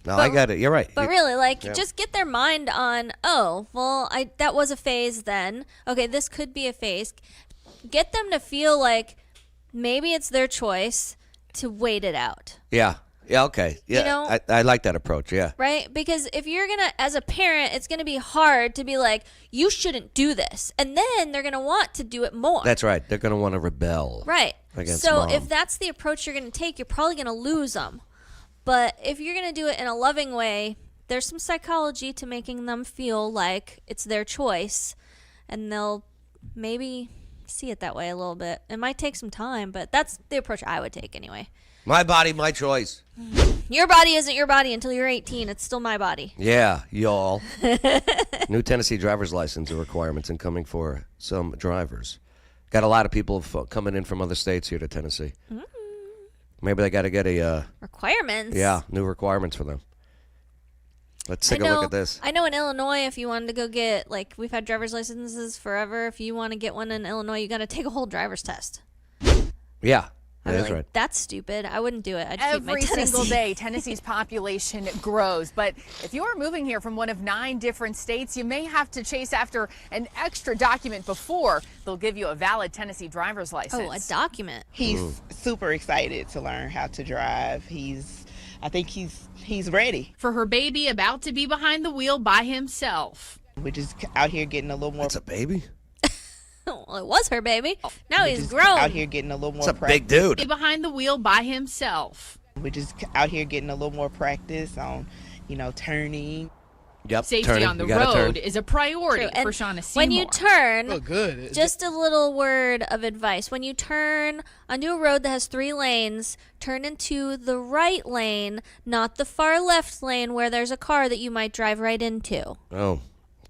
S1: No,
S2: But-
S1: I got it. You're right.
S2: But
S1: You-
S2: really, like,
S1: yeah.
S2: just get their mind on, oh, well, that was a phase then. Okay, this could be a phase. Get them to feel like maybe it's their choice to wait it out,
S1: Yeah. Yeah, okay. Yeah.
S2: know-
S1: I like that approach. Yeah.
S2: right? Because if you're going to, as a parent, it's going to be hard to be like, you shouldn't do this. And then they're going to want to do it more.
S1: That's right. They're going to want to rebel.
S2: Right.
S1: Against
S2: So
S1: mom.
S2: if that's the approach you're going to take, you're probably going to lose them. But if you're going to do it in a loving way, there's some psychology to making them feel like it's their choice, and they'll maybe see it that way a little bit. It might take some time, but that's the approach I would take anyway.
S1: My body, my choice.
S2: Your body isn't your body until you're 18. It's still my body.
S1: Yeah, y'all. New Tennessee driver's license requirements incoming for some drivers. Got a lot of people coming in from other states here to Tennessee. Maybe they got to get a
S2: Requirements.
S1: new requirements for them. Let's take
S2: I
S1: a
S2: know,
S1: look at this.
S2: I know in Illinois, if you wanted to go get, like, we've had driver's licenses forever. If you want to get one in Illinois, you got to take a whole driver's test.
S1: Yeah,
S2: I'm
S1: that's
S2: like,
S1: right.
S2: that's stupid. I wouldn't do it. I'd keep my
S13: Every single
S2: Tennessee.
S13: day, Tennessee's population grows. But if you are moving here from one of 9 different states, you may have to chase after an extra document before they'll give you a valid Tennessee driver's license.
S2: Oh, a document.
S14: He's super excited to learn how to drive. I think he's ready.
S15: For her baby about to be behind the wheel by himself.
S14: We're just out here getting a little more.
S1: That's a baby?
S2: Well, it was her baby. Now
S14: We're
S2: he's
S14: just
S2: grown.
S14: Out here getting a little more.
S1: That's a big dude.
S15: Be behind the wheel by himself.
S14: We're just out here getting a little more practice on, turning.
S1: Yep.
S15: Safety
S1: turning.
S15: on the
S1: You gotta turn.
S15: road is a priority
S2: True. And
S15: for Shauna Seymour.
S2: when you turn,
S16: Oh, good.
S2: just a little word of advice. When you turn onto a road that has 3 lanes, turn into the right lane, not the far left lane where there's a car that you might drive right into.
S1: Oh,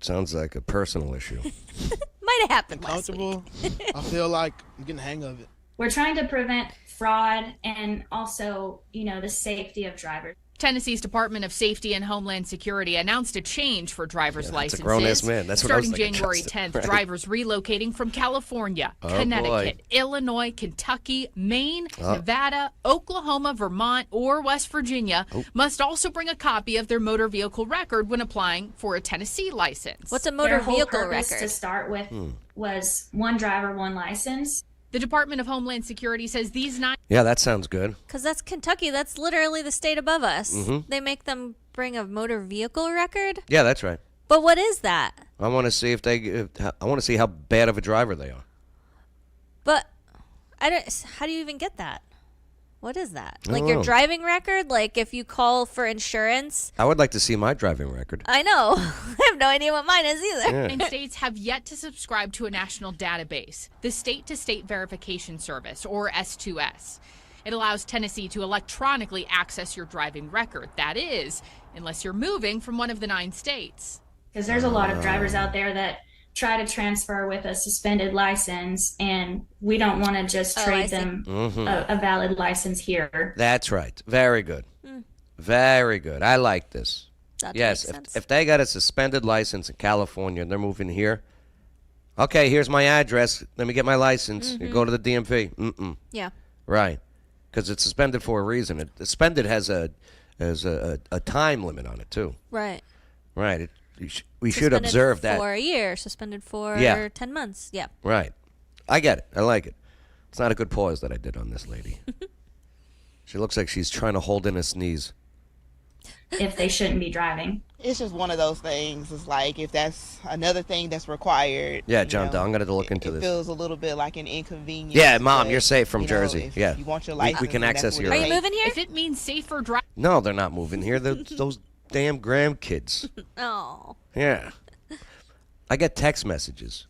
S1: sounds like a personal issue.
S2: Might have happened last week.
S16: Comfortable. I feel like I'm getting the hang of it.
S17: We're trying to prevent fraud and also, the safety of drivers.
S15: Tennessee's Department of Safety and Homeland Security announced a change for driver's
S1: That's
S15: licenses.
S1: a grown-ass man. That's what I was
S15: starting
S1: thinking,
S15: January
S1: Justin.
S15: 10th,
S1: Right.
S15: drivers relocating from California,
S1: Oh,
S15: Connecticut,
S1: boy.
S15: Illinois, Kentucky, Maine,
S1: Oh.
S15: Nevada, Oklahoma, Vermont, or West Virginia
S1: Oh.
S15: must also bring a copy of their motor vehicle record when applying for a Tennessee license.
S2: What's a
S17: Their
S2: motor
S17: whole
S2: vehicle
S17: purpose
S2: record?
S17: to start with was one driver, one license.
S15: The Department of Homeland Security says these 9
S1: Yeah, that sounds good.
S2: Because that's Kentucky. That's literally the state above us.
S1: Mhm.
S2: They make them bring a motor vehicle record?
S1: Yeah, that's right.
S2: But what is that?
S1: I want to see I want to see how bad of a driver they are.
S2: But how do you even get that? What is that?
S1: I
S2: Like
S1: don't
S2: your
S1: know.
S2: driving record? Like if you call for insurance?
S1: I would like to see my driving record.
S2: I know. I have no idea what mine is either.
S1: Yeah.
S15: 9 states have yet to subscribe to a national database, the State-to-State Verification Service, or S2S. It allows Tennessee to electronically access your driving record. That is, unless you're moving from one of the 9 states.
S17: Because there's a lot of drivers out there that try to transfer with a suspended license, and we don't want to just
S2: Oh, I
S17: trade
S2: see.
S17: them
S1: Mhm.
S17: a valid license here.
S1: That's right. Very good. Very good. I like this.
S2: That
S1: Yes,
S2: makes sense.
S1: if they got a suspended license in California and they're moving here, okay, here's my address. Let me get my license. You go to the DMV. Mm-mm.
S2: Yeah.
S1: Right. Because it's suspended for a reason. Suspended has a time limit on it, too.
S2: Right.
S1: Right. We should
S2: Suspended
S1: observe that.
S2: for a year, suspended for
S1: Yeah.
S2: 10 months. Yeah.
S1: Right. I get it. I like it. It's not a good pause that I did on this lady. She looks like she's trying to hold in her sneeze.
S17: If they shouldn't be driving.
S14: It's just one of those things. It's like if that's another thing that's required.
S1: Yeah,
S14: you
S1: John,
S14: know,
S1: I'm going to look into
S14: it
S1: this.
S14: feels a little bit like an inconvenience.
S1: Yeah, Mom,
S14: but,
S1: you're safe from
S14: you know,
S1: Jersey.
S14: if
S1: Yeah.
S14: you want your
S1: We
S14: license,
S1: can
S14: then that's
S1: access
S14: what
S1: your.
S14: it
S2: Are you
S14: takes.
S2: moving here?
S15: If it means safer driving.
S1: No, they're not moving here. Those damn grandkids.
S2: Oh.
S1: Yeah. I get text messages.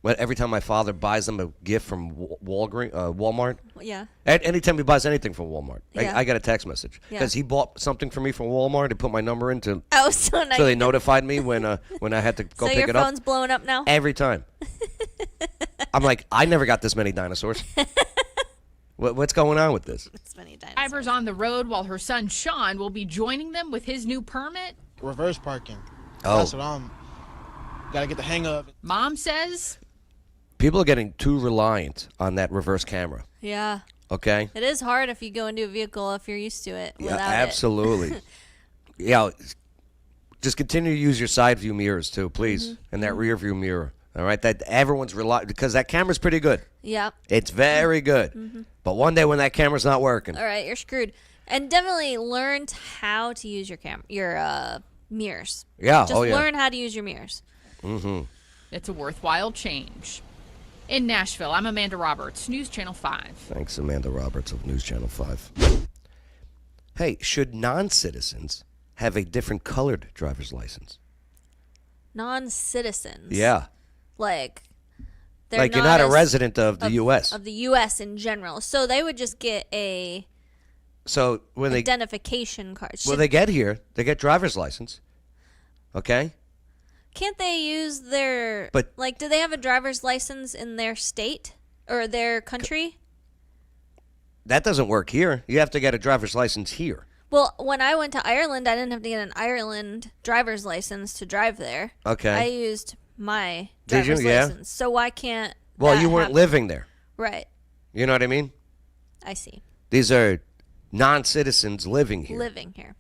S1: But every time my father buys them a gift from Walmart,
S2: Yeah.
S1: anytime he buys anything from Walmart,
S2: Yeah.
S1: I get a text message
S2: Yeah.
S1: because he bought something for me from Walmart. He put my number in to,
S2: Oh, so nice.
S1: so they notified me when I had to go
S2: So
S1: pick
S2: your
S1: it up.
S2: phone's blowing up now?
S1: Every time. I'm like, I never got this many dinosaurs. What's going on with this?
S2: This many dinosaurs.
S15: Drivers on the road while her son Sean will be joining them with his new permit.
S16: Reverse parking.
S1: Oh.
S16: That's what gotta get the hang of.
S15: Mom says
S1: People are getting too reliant on that reverse camera.
S2: Yeah.
S1: Okay?
S2: It is hard if you go into a vehicle if you're used to it
S1: Yeah,
S2: without
S1: absolutely. Yeah, just continue to use your side view mirrors too, please, and that rear view mirror. All right, that everyone's because that camera's pretty good.
S2: Yep.
S1: It's very good. But one day when that camera's not working,
S2: All right, you're screwed. And definitely learn how to use your mirrors.
S1: Yeah,
S2: Just
S1: oh, yeah.
S2: learn how to use your mirrors.
S15: it's a worthwhile change. In Nashville, I'm Amanda Roberts, News Channel 5.
S1: Thanks, Amanda Roberts of News Channel 5. Hey, should non-citizens have a different colored driver's license?
S2: Non-citizens.
S1: Yeah.
S2: Like
S1: Like you're not a
S2: as-
S1: resident of the U.S.
S2: Of the U.S. in general. So they would just get a
S1: So when they
S2: identification card.
S1: when they get here, they get driver's license. Okay?
S2: Can't they use their
S1: But-
S2: do they have a driver's license in their state or their country?
S1: That doesn't work here. You have to get a driver's license here.
S2: Well, when I went to Ireland, I didn't have to get an Ireland driver's license to drive there.
S1: Okay.
S2: I used my
S1: Did you?
S2: driver's
S1: Yeah.
S2: license. So why can't
S1: Well,
S2: that
S1: you weren't
S2: happen?
S1: living there.
S2: Right.
S1: You know what I mean?
S2: I see.
S1: These are non-citizens living here.
S2: Living here.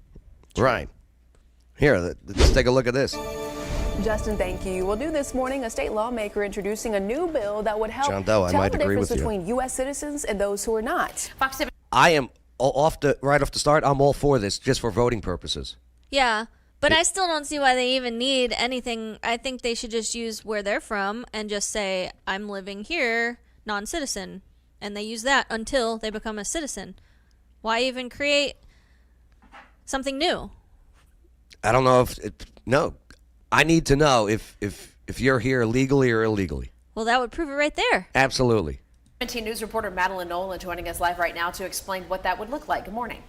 S1: Right. Here, let's take a look at this.
S18: Justin, thank you. Well, new this morning, a state lawmaker introducing a new bill that would help
S1: John Doe, I
S18: tell
S1: might
S18: the
S1: agree
S18: difference
S1: with you.
S18: between U.S. citizens and those who are not.
S1: I am right off the start. I'm all for this, just for voting purposes.
S2: Yeah. But I still don't see why they even need anything. I think they should just use where they're from and just say, I'm living here, non-citizen. And they use that until they become a citizen. Why even create something new?
S1: I don't know no. I need to know if you're here legally or illegally.
S2: Well, that would prove it right there.
S1: Absolutely.
S19: 17 News reporter Madeline Nolan joining us live right now to explain what that would look like. Good morning.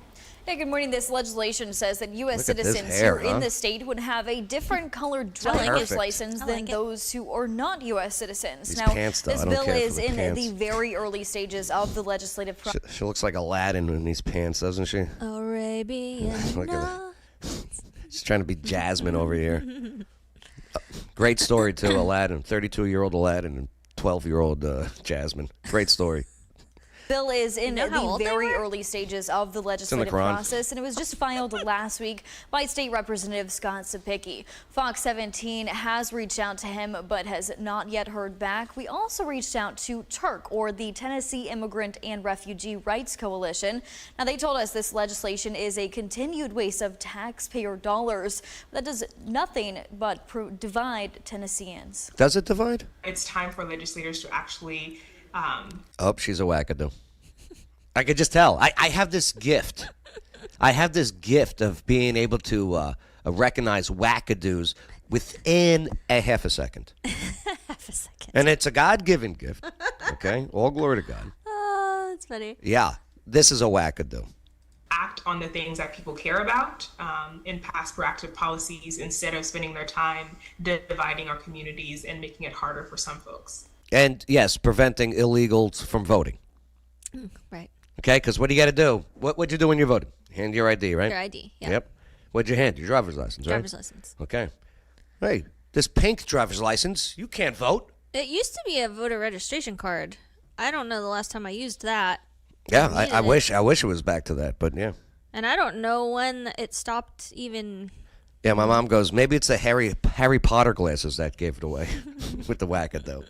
S20: Hey, good morning. This legislation says that U.S.
S1: Look at this
S20: citizens
S1: hair,
S20: here in
S1: huh?
S20: the state would have a different colored
S1: Perfect.
S20: driver's license
S2: I
S20: than
S2: like it.
S20: those who are not U.S. citizens.
S1: These
S20: Now,
S1: pants, though,
S20: this
S1: I don't
S20: bill
S1: care for
S20: is
S1: the
S20: in
S1: pants.
S20: the very early stages of the legislative process.
S1: She looks like Aladdin in these pants, doesn't she?
S2: Arabian
S1: Look at her. She's trying to be Jasmine over here. Great story, too, Aladdin. 32-year-old Aladdin and 12-year-old Jasmine. Great story.
S20: Bill is in
S2: You know how
S20: the
S2: old they
S20: very
S2: were?
S20: early stages of the legislative
S1: Quran.
S20: process, and it was just filed last week by State Representative Scott Sapicki. Fox 17 has reached out to him, but has not yet heard back. We also reached out to TURC, or the Tennessee Immigrant and Refugee Rights Coalition. Now, they told us this legislation is a continued waste of taxpayer dollars that does nothing but divide Tennesseans.
S1: Does it divide?
S21: It's time for legislators to actually
S1: Oh, she's a wackadoo. I could just tell. I have this gift. I have this gift of being able to recognize wackadoos within a half a second.
S2: Half a second.
S1: And it's a God-given gift. Okay? All glory to God.
S2: Oh, that's funny.
S1: Yeah. This is a wackadoo.
S21: act on the things that people care about and pass proactive policies instead of spending their time dividing our communities and making it harder for some folks.
S1: And, yes, preventing illegals from voting.
S2: Right.
S1: Okay? Because what do you got to do? What'd you do when you voted? Hand your ID, right?
S2: Your ID, yeah.
S1: Yep. What'd you hand? Your driver's license, right?
S2: Driver's license.
S1: Okay. Hey, this pink driver's license, you can't vote.
S2: It used to be a voter registration card. I don't know the last time I used that.
S1: Yeah,
S2: Needed
S1: I
S2: it.
S1: wish it was back to that, but yeah.
S2: And I don't know when it stopped even.
S1: Yeah, my mom goes, maybe it's the Harry Potter glasses that gave it away with the wackadoo.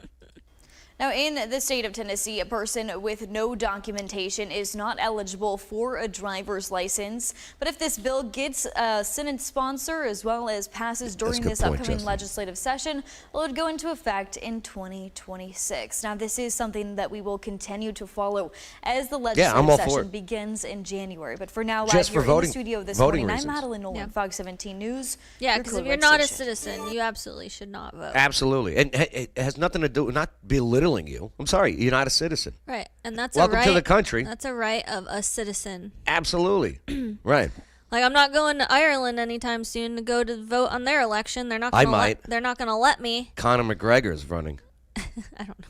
S20: Now, in the state of Tennessee, a person with no documentation is not eligible for a driver's license. But if this bill gets a Senate sponsor as well as passes during
S1: a good
S20: this
S1: point,
S20: upcoming
S1: Justin.
S20: legislative session, well, it would go into effect in 2026. Now, this is something that we will continue to follow as the
S1: I'm
S20: legislative
S1: all for
S20: session
S1: it.
S20: begins in January. But for now,
S1: Just
S20: live
S1: for
S20: here in
S1: voting-
S20: the studio this
S1: voting
S20: morning,
S1: reasons.
S20: I'm Madeline Nolan, Fox 17 News.
S2: Yeah,
S20: your
S2: because if
S20: co-ed
S2: you're not a
S20: station.
S2: citizen, you absolutely should not vote.
S1: Absolutely. And it has nothing to do with not belittling you. I'm sorry, you're not a citizen.
S2: Right, and that's
S1: Welcome
S2: a right.
S1: to the country.
S2: That's a right of a citizen.
S1: Absolutely. Right.
S2: Like I'm not going to Ireland anytime soon to go to vote on their election. They're not.
S1: I
S2: Gonna
S1: might.
S2: They're not going to let me.
S1: Conor McGregor's running.
S2: I don't know.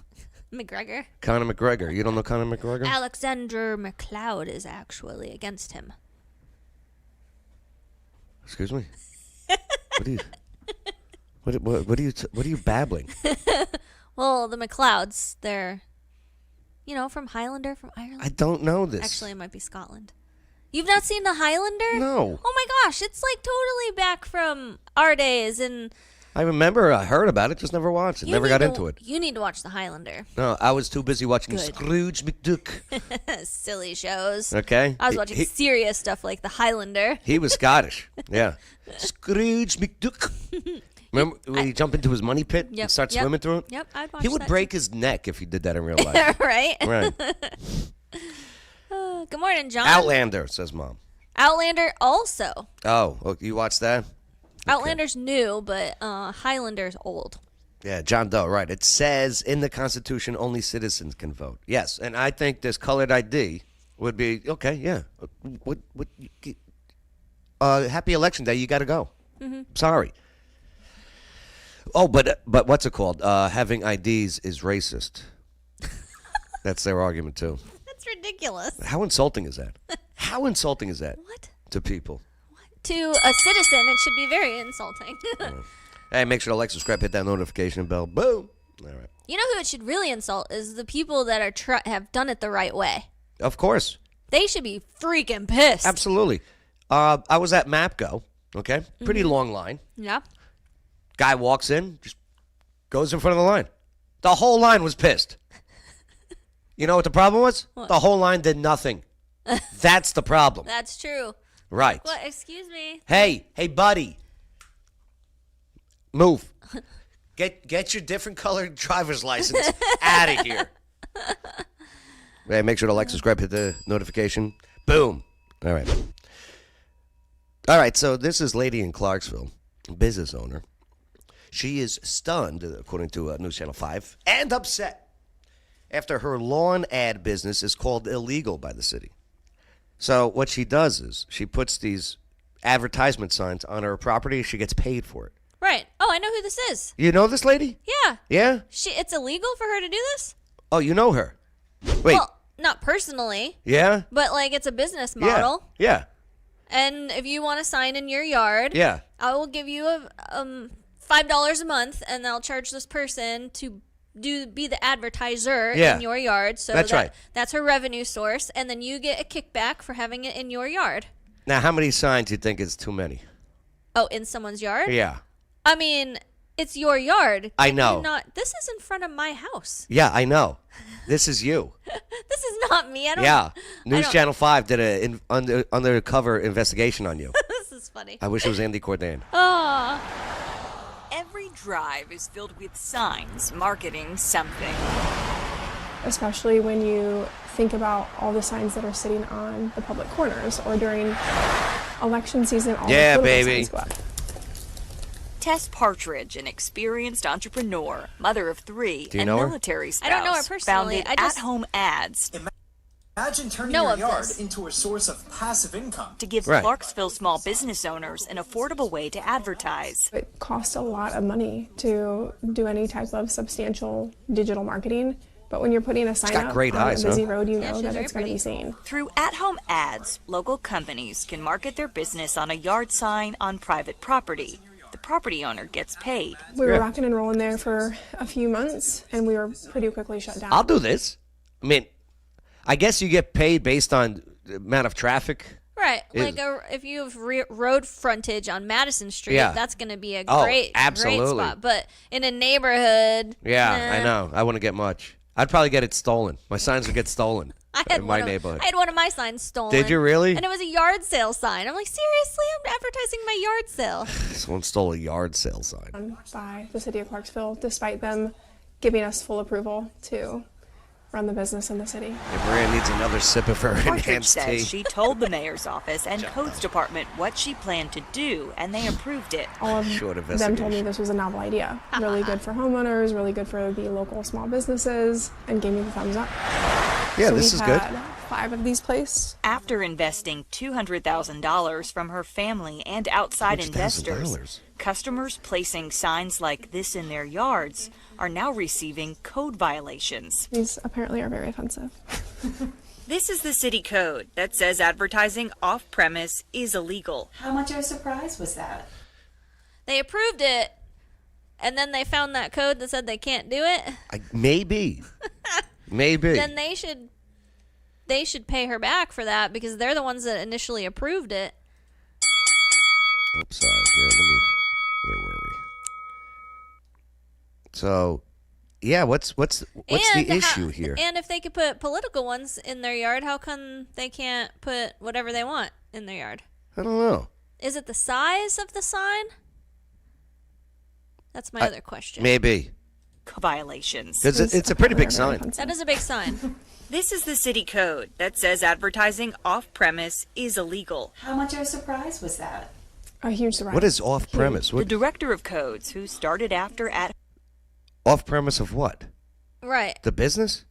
S2: McGregor.
S1: Conor McGregor. You don't know Conor McGregor?
S2: Alexander McLeod is actually against him.
S1: Excuse me. What are you babbling?
S2: Well, the McLeods, they're, from Highlander, from Ireland.
S1: I don't know this.
S2: Actually, it might be Scotland. You've not seen the Highlander?
S1: No.
S2: Oh my gosh, it's like totally back from our days, and
S1: I remember I heard about it, just never watched it. Never got into it.
S2: You need to watch the Highlander.
S1: No, I was too busy watching
S2: Good.
S1: Scrooge McDuck.
S2: Silly shows.
S1: Okay.
S2: I was watching serious stuff like the Highlander.
S1: He was Scottish. Yeah. Scrooge McDuck. Remember when he jumped into his money pit and start swimming through it?
S2: Yep, I'd watch
S1: He would
S2: that
S1: break his neck if he did that in real life.
S2: Right?
S1: Right.
S2: Good morning, John.
S1: Outlander, says Mom.
S2: Outlander also.
S1: Oh, you watched that?
S2: Outlander's new, but Highlander's old.
S1: Yeah, John Doe, right. It says in the Constitution only citizens can vote. Yes, and I think this colored ID would be, okay, yeah. Happy Election Day, you got to go.
S2: Mm-hmm.
S1: Sorry. Oh, but what's it called? Having IDs is racist. That's their argument, too.
S2: That's ridiculous.
S1: How insulting is that? How insulting is that?
S2: What?
S1: To people.
S2: To a citizen, it should be very insulting.
S1: Hey, make sure to like, subscribe, hit that notification bell. Boom. All right.
S2: You know who it should really insult is the people that are have done it the right way.
S1: Of course.
S2: They should be freaking pissed.
S1: Absolutely. I was at MAPCO, okay? Pretty long line.
S2: Yeah.
S1: Guy walks in, just goes in front of the line. The whole line was pissed. You know what the problem was?
S2: What?
S1: The whole line did nothing. That's the problem.
S2: That's true.
S1: Right.
S2: What? Excuse me.
S1: Hey, buddy. Move. Get your different colored driver's license out of here. Hey, make sure to like, subscribe, hit the notification. Boom. All right. All right, so this is Lady in Clarksville, business owner. She is stunned, according to News Channel 5, and upset after her lawn ad business is called illegal by the city. So what she does is she puts these advertisement signs on her property. She gets paid for it.
S2: Right. Oh, I know who this is.
S1: You know this lady?
S2: Yeah.
S1: Yeah?
S2: It's illegal for her to do this?
S1: Oh, you know her. Wait.
S2: Well, not personally.
S1: Yeah?
S2: But, it's a business model.
S1: Yeah.
S2: And if you want a sign in your yard,
S1: yeah,
S2: I will give you $5 a month, and I'll charge this person to be the advertiser in your yard. So that's her revenue source, and then you get a kickback for having it in your yard.
S1: Now, how many signs do you think is too many?
S2: Oh, in someone's yard?
S1: Yeah.
S2: I mean, it's your yard.
S1: I know.
S2: This is in front of my house.
S1: Yeah, I know. This is you.
S2: This is not me.
S1: News Channel 5 did an undercover investigation on you.
S2: This is funny.
S1: I wish it was Andy Cordan.
S2: Oh.
S4: Every drive is filled with signs marketing something.
S22: Especially when you think about all the signs that are sitting on the public corners or during election season. All the political signs go up.
S4: Tess Partridge, an experienced entrepreneur, mother of 3,
S1: Do you
S4: and
S1: know her?
S4: military spouse,
S2: I don't know her personally.
S4: founded At-Home Ads.
S23: Imagine turning
S2: Know
S23: your
S2: of
S23: yard
S2: this.
S23: into a source of passive income.
S4: To give Clarksville small business owners an affordable way to advertise.
S22: It costs a lot of money to do any type of substantial digital marketing. But when you're putting a sign up on a busy road, you know that it's going to be seen.
S4: Through At-Home Ads, local companies can market their business on a yard sign on private property. The property owner gets paid.
S22: We were rocking and rolling there for a few months, and we were pretty quickly shut down.
S1: I'll do this. I mean, I guess you get paid based on the amount of traffic.
S2: Right. If you have road frontage on Madison Street, that's going to be a great spot. But in a neighborhood.
S1: Yeah, I know. I wouldn't get much. I'd probably get it stolen. My signs would get stolen in my neighborhood.
S2: I had one of my signs stolen.
S1: Did you really?
S2: And it was a yard sale sign. I'm like, seriously? I'm advertising my yard sale.
S1: Someone stole a yard sale sign.
S22: By the city of Clarksville, despite them giving us full approval to run the business in the city.
S1: If Maria needs another sip of her
S4: Partridge
S1: enhanced tea.
S4: says she told the mayor's office and codes department what she planned to do, and they approved it.
S22: All of them told me this was a novel idea. Really good for homeowners, really good for the local small businesses, and gave me the thumbs up.
S1: Yeah,
S22: so
S1: this is good.
S22: 5 of these placed.
S4: After investing $200,000 from her family and outside investors, Customers placing signs like this in their yards are now receiving code violations.
S22: These apparently are very offensive.
S4: This is the city code that says advertising off-premise is illegal.
S17: How much of a surprise was that?
S2: They approved it, and then they found that code that said they can't do it.
S1: Maybe. Maybe.
S2: Then they should pay her back for that because they're the ones that initially approved it.
S1: Oops, sorry. Where were we? So, yeah, what's the issue here?
S2: And if they could put political ones in their yard, how come they can't put whatever they want in their yard?
S1: I don't know.
S2: Is it the size of the sign? That's my other question.
S1: Maybe.
S4: Violations.
S1: Because it's a pretty big sign.
S2: That is a big sign.
S4: This is the city code that says advertising off-premise is illegal.
S17: How much of a surprise was that?
S22: A huge surprise.
S1: What is off-premise?
S4: The director of codes, who started after at
S1: Off-premise of what?
S2: Right.
S1: The business?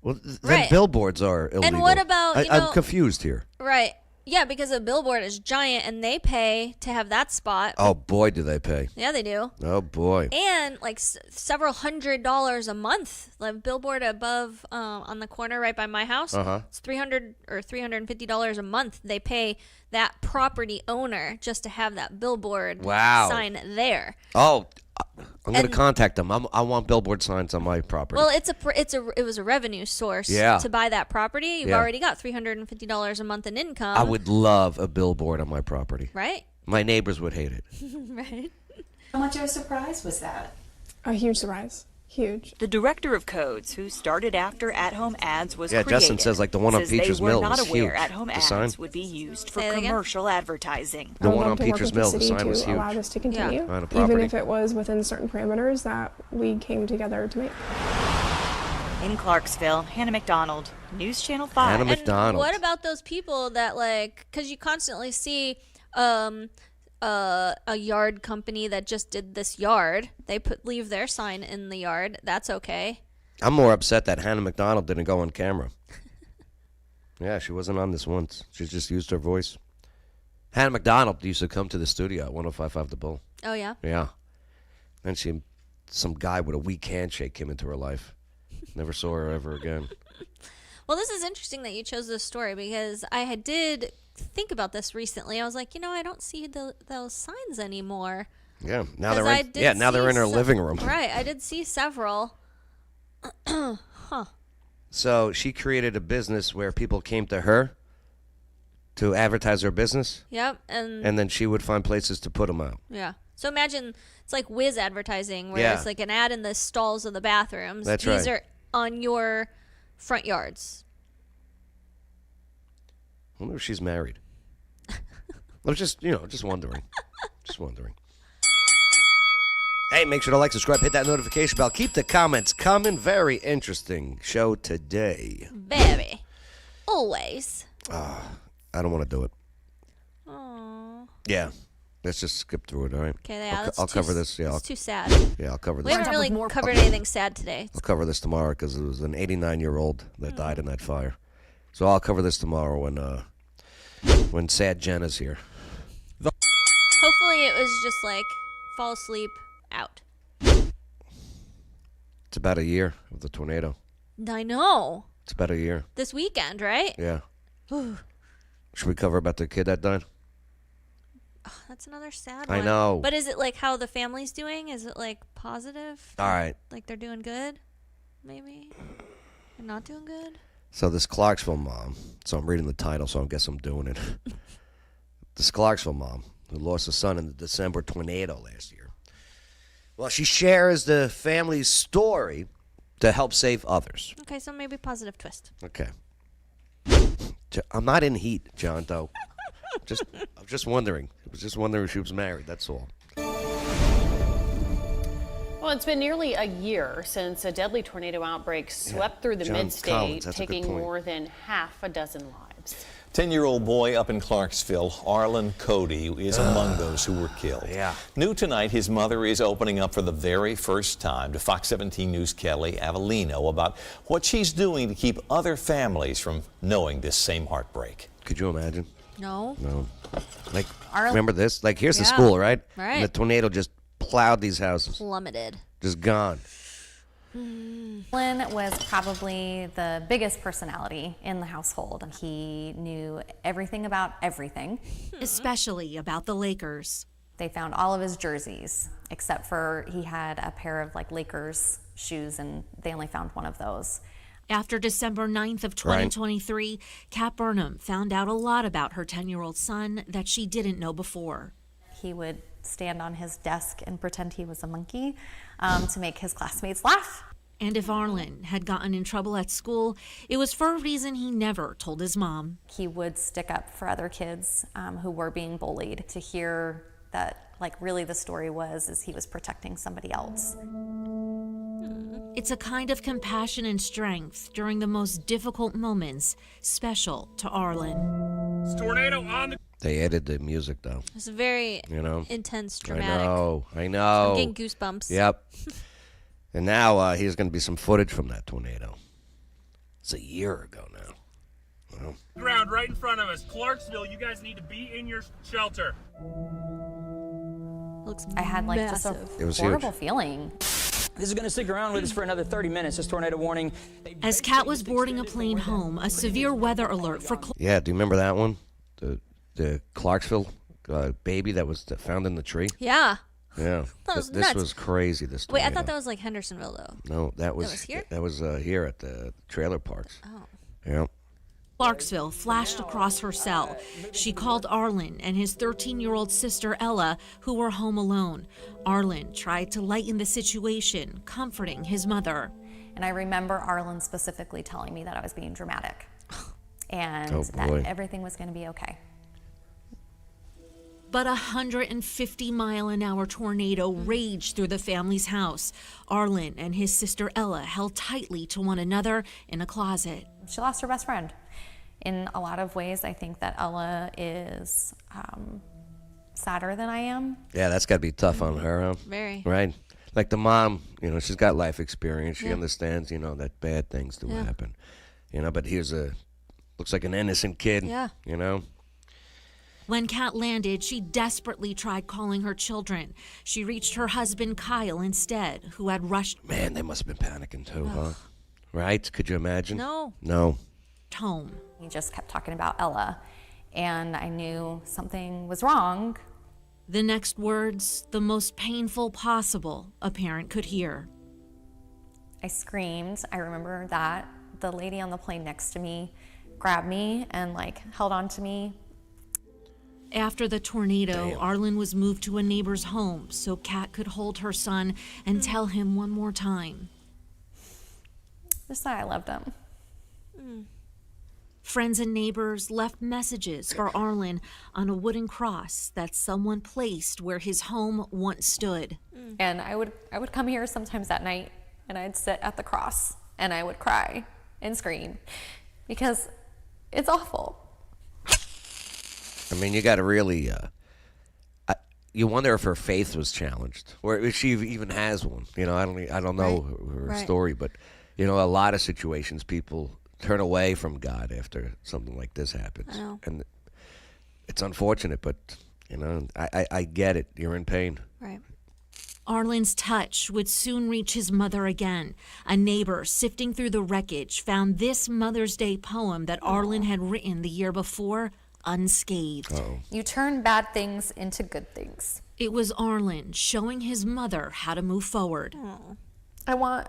S1: Well, then
S2: Right.
S1: billboards are illegal.
S2: And what about,
S1: I'm confused here.
S2: Right. Yeah, because a billboard is giant and they pay to have that spot.
S1: Oh, boy, do they pay.
S2: Yeah, they do.
S1: Oh, boy.
S2: And like several $100s a month. Like billboard above on the corner right by my house.
S1: Uh-huh.
S2: It's $300 or $350 a month. They pay that property owner just to have that billboard sign there.
S1: Oh, I'm going to contact them. I want billboard signs on my property.
S2: Well, it was a revenue source to buy that property. You've already got $350 a month in income.
S1: I would love a billboard on my property.
S2: Right?
S1: My neighbors would hate it.
S2: Right.
S17: How much of a surprise was that?
S22: A huge surprise. Huge.
S4: The director of codes, who started after at-home ads, was created.
S1: Justin says like the one on Peaches Mill
S4: was
S1: was
S4: huge.
S1: huge.
S4: At-home
S1: The sign?
S4: ads would be used for
S2: Say that again?
S4: commercial advertising.
S1: The one on Peaches Mill, the sign was huge.
S22: Allow this to continue,
S1: On a
S22: even
S1: property.
S22: if it was within certain parameters that we came together to make.
S4: In Clarksville, Hannah McDonald, News Channel 5.
S1: Hannah McDonald.
S2: What about those people that because you constantly see a yard company that just did this yard. They leave their sign in the yard. That's okay.
S1: I'm more upset that Hannah McDonald didn't go on camera. Yeah, she wasn't on this once. She just used her voice. Hannah McDonald used to come to the studio at 105.5 The Bull.
S2: Oh, yeah?
S1: Yeah. Then some guy with a weak handshake came into her life. Never saw her ever again.
S2: Well, this is interesting that you chose this story because I did think about this recently. I was like, I don't see those signs anymore.
S1: Yeah, now they're in her living room.
S2: Right, I did see several. Huh.
S1: So she created a business where people came to her to advertise their business.
S2: Yep,
S1: and then she would find places to put them out.
S2: Yeah. So imagine it's like Wiz advertising, where it's like an ad in the stalls of the bathrooms.
S1: That's
S2: These
S1: right.
S2: are on your front yards.
S1: I wonder if she's married. I was just wondering. Just wondering. Hey, make sure to like, subscribe, hit that notification bell. Keep the comments coming. Very interesting show today.
S2: Very. Always.
S1: I don't want to do it.
S2: Aww.
S1: Yeah. Let's just skip through it, all right?
S2: Okay, yeah,
S1: I'll cover this. Yeah,
S2: it's too sad.
S1: Yeah, I'll cover
S2: We
S1: this.
S2: haven't really covered anything sad today.
S1: I'll cover this tomorrow because it was an 89-year-old that died in that fire. So I'll cover this tomorrow when Sad Jen is here.
S2: Hopefully it was just like fall asleep, out.
S1: It's about a year of the tornado.
S2: I know.
S1: It's about a year.
S2: This weekend, right?
S1: Yeah. Should we cover about the kid that died?
S2: Oh, that's another sad one.
S1: I know.
S2: But is it like how the family's doing? Is it like positive?
S1: All right.
S2: Like they're doing good? Maybe? They're not doing good?
S1: So this Clarksville mom, so I'm reading the title, so I guess I'm doing it. This Clarksville mom who lost a son in the December tornado last year. Well, she shares the family's story to help save others.
S2: Okay, so maybe positive twist.
S1: Okay. I'm not in heat, John Doe. I'm just wondering. I was just wondering if she was married, that's all.
S19: Well, it's been nearly a year since a deadly tornado outbreak swept through the
S5: John
S19: mid-state,
S5: Collins, that's a good
S19: taking
S5: point.
S19: more than half a dozen lives.
S5: 10-year-old boy up in Clarksville, Arlen Cody, is among those who were killed.
S1: Yeah.
S5: New tonight, his mother is opening up for the very first time to Fox 17 News' Kelly Avellino about what she's doing to keep other families from knowing this same heartbreak.
S1: Could you imagine?
S2: No.
S1: No. Like,
S2: Arlen-
S1: remember this? Like, here's the
S2: Yeah.
S1: school, right?
S2: Right.
S1: And the tornado just plowed these houses.
S2: Plummeted.
S1: Just gone.
S3: Lynn was probably the biggest personality in the household. He knew everything about everything.
S6: Especially about the Lakers.
S3: They found all of his jerseys, except for he had a pair of like Lakers shoes, and they only found one of those.
S6: After December 9th of 2023, Kat Burnham found out a lot about her 10-year-old son that she didn't know before.
S3: He would stand on his desk and pretend he was a monkey to make his classmates laugh.
S6: And if Arlen had gotten in trouble at school, it was for a reason he never told his mom.
S3: He would stick up for other kids who were being bullied. To hear that, like, really the story is he was protecting somebody else.
S6: It's a kind of compassion and strength during the most difficult moments, special to Arlen.
S7: Tornado on the...
S1: They added the music, though.
S2: It's very
S1: You know?
S2: intense, dramatic.
S1: I know.
S2: I'm getting goosebumps.
S1: Yep. And now here's going to be some footage from that tornado. It's a year ago now. Well,
S7: Ground right in front of us. Clarksville, you guys need to be in your shelter.
S2: Looks
S3: I had like
S2: massive.
S3: just
S1: It
S3: a
S1: was
S3: horrible
S1: huge.
S3: feeling.
S24: This is going to stick around with us for another 30 minutes. This tornado warning.
S6: As Kat was boarding a plane home, a severe weather alert for
S1: yeah, do you remember that one? The Clarksville baby that was found in the tree?
S2: Yeah.
S1: Yeah.
S2: That was
S1: This
S2: nuts.
S1: was crazy, this
S2: Wait, I
S1: tornado.
S2: thought that was like Hendersonville, though.
S1: No, that was
S2: here?
S1: That was here at the trailer parks.
S2: Oh.
S1: Yeah.
S6: Clarksville flashed across her cell. She called Arlen and his 13-year-old sister Ella, who were home alone. Arlen tried to lighten the situation, comforting his mother.
S3: And I remember Arlen specifically telling me that I was being dramatic and
S1: Oh,
S3: that
S1: boy.
S3: everything was going to be okay.
S6: But a 150-mile-an-hour tornado raged through the family's house. Arlen and his sister Ella held tightly to one another in a closet.
S3: She lost her best friend. In a lot of ways, I think that Ella is sadder than I am.
S1: Yeah, that's got to be tough on her, huh?
S2: Very.
S1: Right? Like the mom, she's got life experience. She
S2: Yeah.
S1: understands, that bad things do
S2: Yeah.
S1: happen. But here's looks like an innocent kid.
S2: Yeah.
S6: When Kat landed, she desperately tried calling her children. She reached her husband Kyle instead, who had rushed
S1: Man, they must have been panicking too, huh? Right? Could you imagine?
S2: No.
S1: No.
S6: home.
S3: He just kept talking about Ella, and I knew something was wrong.
S6: The next words, the most painful possible a parent could hear.
S3: I screamed. I remember that. The lady on the plane next to me grabbed me and held on to me.
S6: After the tornado, Arlen was moved to a neighbor's home so Kat could hold her son and tell him one more time.
S3: Just that I loved him.
S6: Friends and neighbors left messages for Arlen on a wooden cross that someone placed where his home once stood.
S3: And I would come here sometimes at night, and I'd sit at the cross and I would cry and scream because it's awful.
S1: I mean, you got to really. You wonder if her faith was challenged, or if she even has one. I don't know her story, but a lot of situations people turn away from God after something like this happens,
S2: I know.
S1: and it's unfortunate. But I get it. You're in pain.
S2: Right.
S6: Arlen's touch would soon reach his mother again. A neighbor sifting through the wreckage found this Mother's Day poem that Arlen had written the year before, unscathed.
S3: You turn bad things into good things.
S6: It was Arlen showing his mother how to move forward.
S3: I want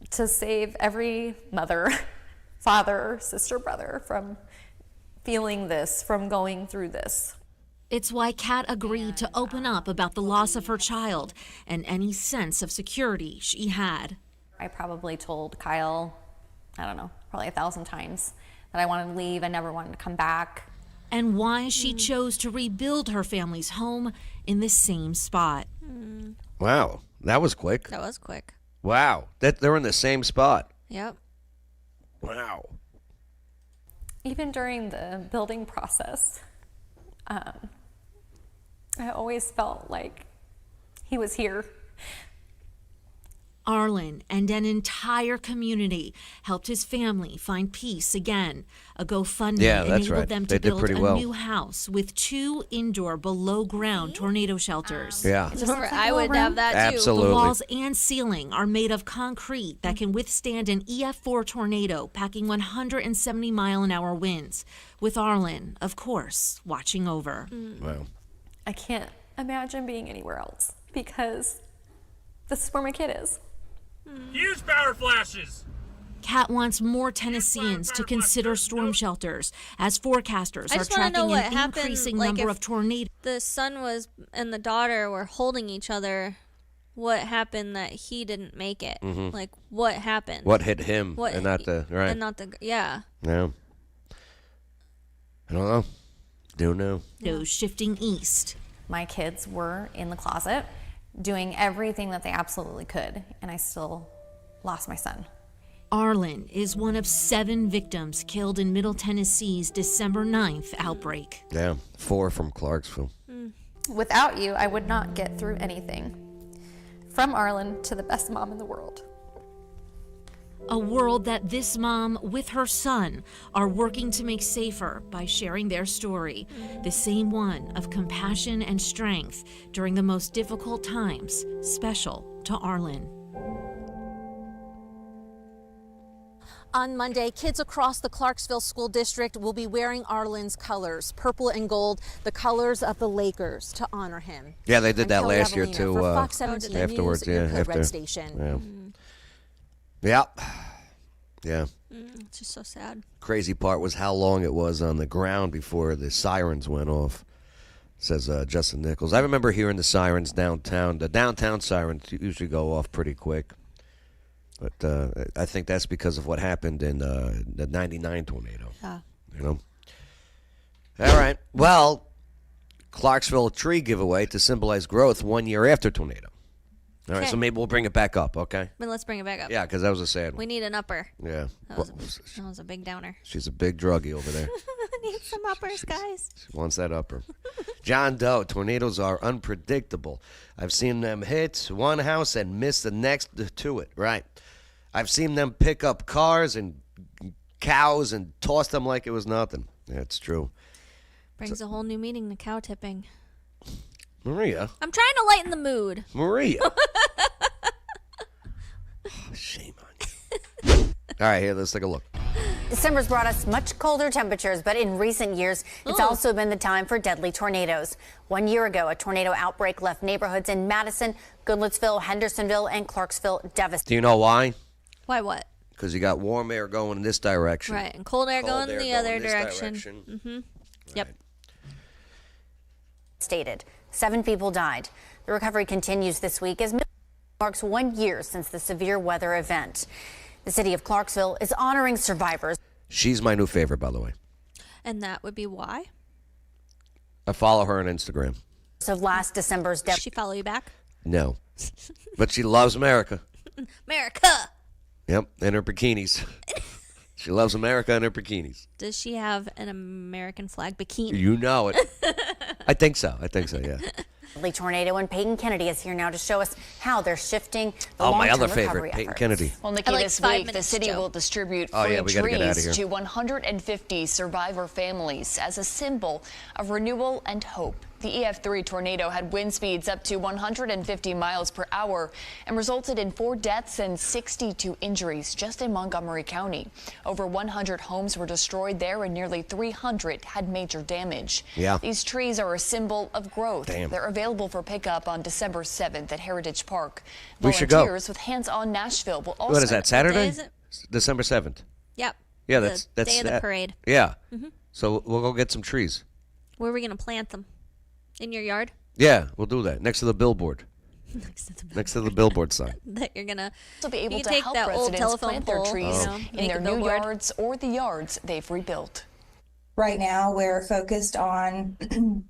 S3: to save every mother, father, sister, brother from feeling this, from going through this.
S6: It's why Kat agreed to open up about the loss of her child and any sense of security she had.
S3: I probably told Kyle, probably 1,000 times that I wanted to leave. I never wanted to come back.
S6: And why she chose to rebuild her family's home in the same spot.
S1: Wow, that was quick.
S2: That was quick.
S1: Wow, they're in the same spot.
S2: Yep.
S1: Wow.
S3: Even during the building process, I always felt like he was here.
S6: Arlen and an entire community helped his family find peace again. A GoFundMe enabled them to build a new house with 2 indoor below-ground tornado shelters.
S1: Yeah.
S2: I would have that too.
S1: Absolutely.
S6: The walls and ceiling are made of concrete that can withstand an EF4 tornado packing 170-mile-an-hour winds, with Arlen, of course, watching over.
S1: Wow.
S3: I can't imagine being anywhere else because this is where my kid is.
S7: Huge power flashes.
S6: Kat wants more Tennesseans to consider storm shelters, as forecasters
S2: I
S6: are
S2: just want to know
S6: tracking
S2: what
S6: an
S2: happened.
S6: increasing
S2: Like
S6: number
S2: if
S6: of tornadoes.
S2: the son was and the daughter were holding each other. What happened that he didn't make it?
S1: Mhm.
S2: Like what happened?
S1: What hit him and not the right?
S2: And not the yeah.
S1: Yeah. I don't know. Don't know.
S6: Those shifting east.
S3: My kids were in the closet doing everything that they absolutely could, and I still lost my son.
S6: Arlen is one of 7 victims killed in Middle Tennessee's December 9th outbreak.
S1: Yeah. 4 from Clarksville.
S3: Without you, I would not get through anything. From Arlen to the best mom in the world.
S6: A world that this mom, with her son, are working to make safer by sharing their story. The same one of compassion and strength during the most difficult times, special to Arlen.
S8: On Monday, kids across the Clarksville School District will be wearing Arlen's colors, purple and gold, the colors of the Lakers, to honor him.
S1: Yeah, they did
S8: I'm
S1: that
S8: Kelly
S1: last year
S8: Evelina
S1: too.
S8: for Fox 17
S1: afterwards,
S8: News, your
S1: yeah,
S8: Code Red
S1: after.
S8: station.
S1: Yeah. Yeah.
S2: It's just so sad.
S1: Crazy part was how long it was on the ground before the sirens went off, says Justin Nichols. I remember hearing the sirens downtown. The downtown sirens usually go off pretty quick. But I think that's because of what happened in the 99 tornado.
S2: Yeah.
S1: You know? All right. Well, Clarksville tree giveaway to symbolize growth 1 year after tornado. All right,
S2: Okay.
S1: so maybe we'll bring it back up, okay?
S2: But let's bring it back up.
S1: Yeah, because that was a sad one.
S2: We need an upper.
S1: Yeah.
S2: That was a big downer.
S1: She's a big druggie over there.
S2: I need some uppers, guys.
S1: She wants that upper. John Doe, tornadoes are unpredictable. I've seen them hit one house and miss the next to it. Right. I've seen them pick up cars and cows and toss them like it was nothing. That's true.
S2: Brings a whole new meaning to cow tipping.
S1: Maria.
S2: I'm trying to lighten the mood.
S1: Maria. Shame on you. All right, here, let's take a look.
S9: December's brought us much colder temperatures, but in recent years, it's also been the time for deadly tornadoes. 1 year ago, a tornado outbreak left neighborhoods in Madison, Goodlettsville, Hendersonville, and Clarksville devastated.
S1: Do you know why?
S2: Why what?
S1: Because you got warm air going in this direction.
S2: Right, and cold air going in the other
S1: this
S2: direction.
S1: direction.
S2: Mm-hmm. Yep.
S9: Stated. 7 people died. The recovery continues this week as marks 1 year since the severe weather event. The city of Clarksville is honoring survivors.
S1: She's my new favorite, by the way.
S2: And that would be why?
S1: I follow her on Instagram.
S9: Of last December's death.
S2: Does she follow you back?
S1: No. But she loves America.
S2: America!
S1: Yep, in her bikinis. She loves America in her bikinis.
S2: Does she have an American flag bikini?
S1: You know it. I think so, yeah.
S9: Deadly tornado, and Peyton Kennedy is here now to show us how they're shifting the
S1: Oh, my
S9: long-term
S1: other favorite,
S9: recovery
S1: Peyton
S9: efforts.
S1: Kennedy.
S11: Well, Nikki,
S2: like
S11: this
S2: 5
S11: week, the
S2: minutes,
S11: city
S2: Joe.
S11: will distribute
S1: Oh,
S11: free
S1: yeah, we gotta get outta
S11: trees
S1: here.
S11: to 150 survivor families as a symbol of renewal and hope. The EF3 tornado had wind speeds up to 150 miles per hour and resulted in 4 deaths and 62 injuries just in Montgomery County. Over 100 homes were destroyed there and nearly 300 had major damage.
S1: Yeah.
S11: These trees are a symbol of growth.
S1: Damn.
S11: They're available for pickup on December 7th at Heritage Park.
S1: We should go.
S11: Volunteers with Hands on Nashville will also.
S1: What is that, Saturday?
S2: day is it?
S1: December 7th.
S2: Yep.
S1: Yeah,
S2: The
S1: that's
S2: day of the
S1: that-
S2: parade.
S1: Yeah.
S2: Mhm.
S1: So we'll go get some trees.
S2: Where are we going to plant them? In your yard?
S1: Yeah, we'll do that. Next to the billboard. Next to the billboard sign.
S2: That you're going to
S11: will be able
S2: you
S11: to
S2: can take
S11: help
S2: that old
S11: residents
S2: telephone
S11: plant their
S2: pole,
S11: trees
S2: you know,
S11: in
S2: make
S11: their
S2: a
S11: new
S2: billboard.
S11: yards or the yards they've rebuilt.
S12: Right now, we're focused on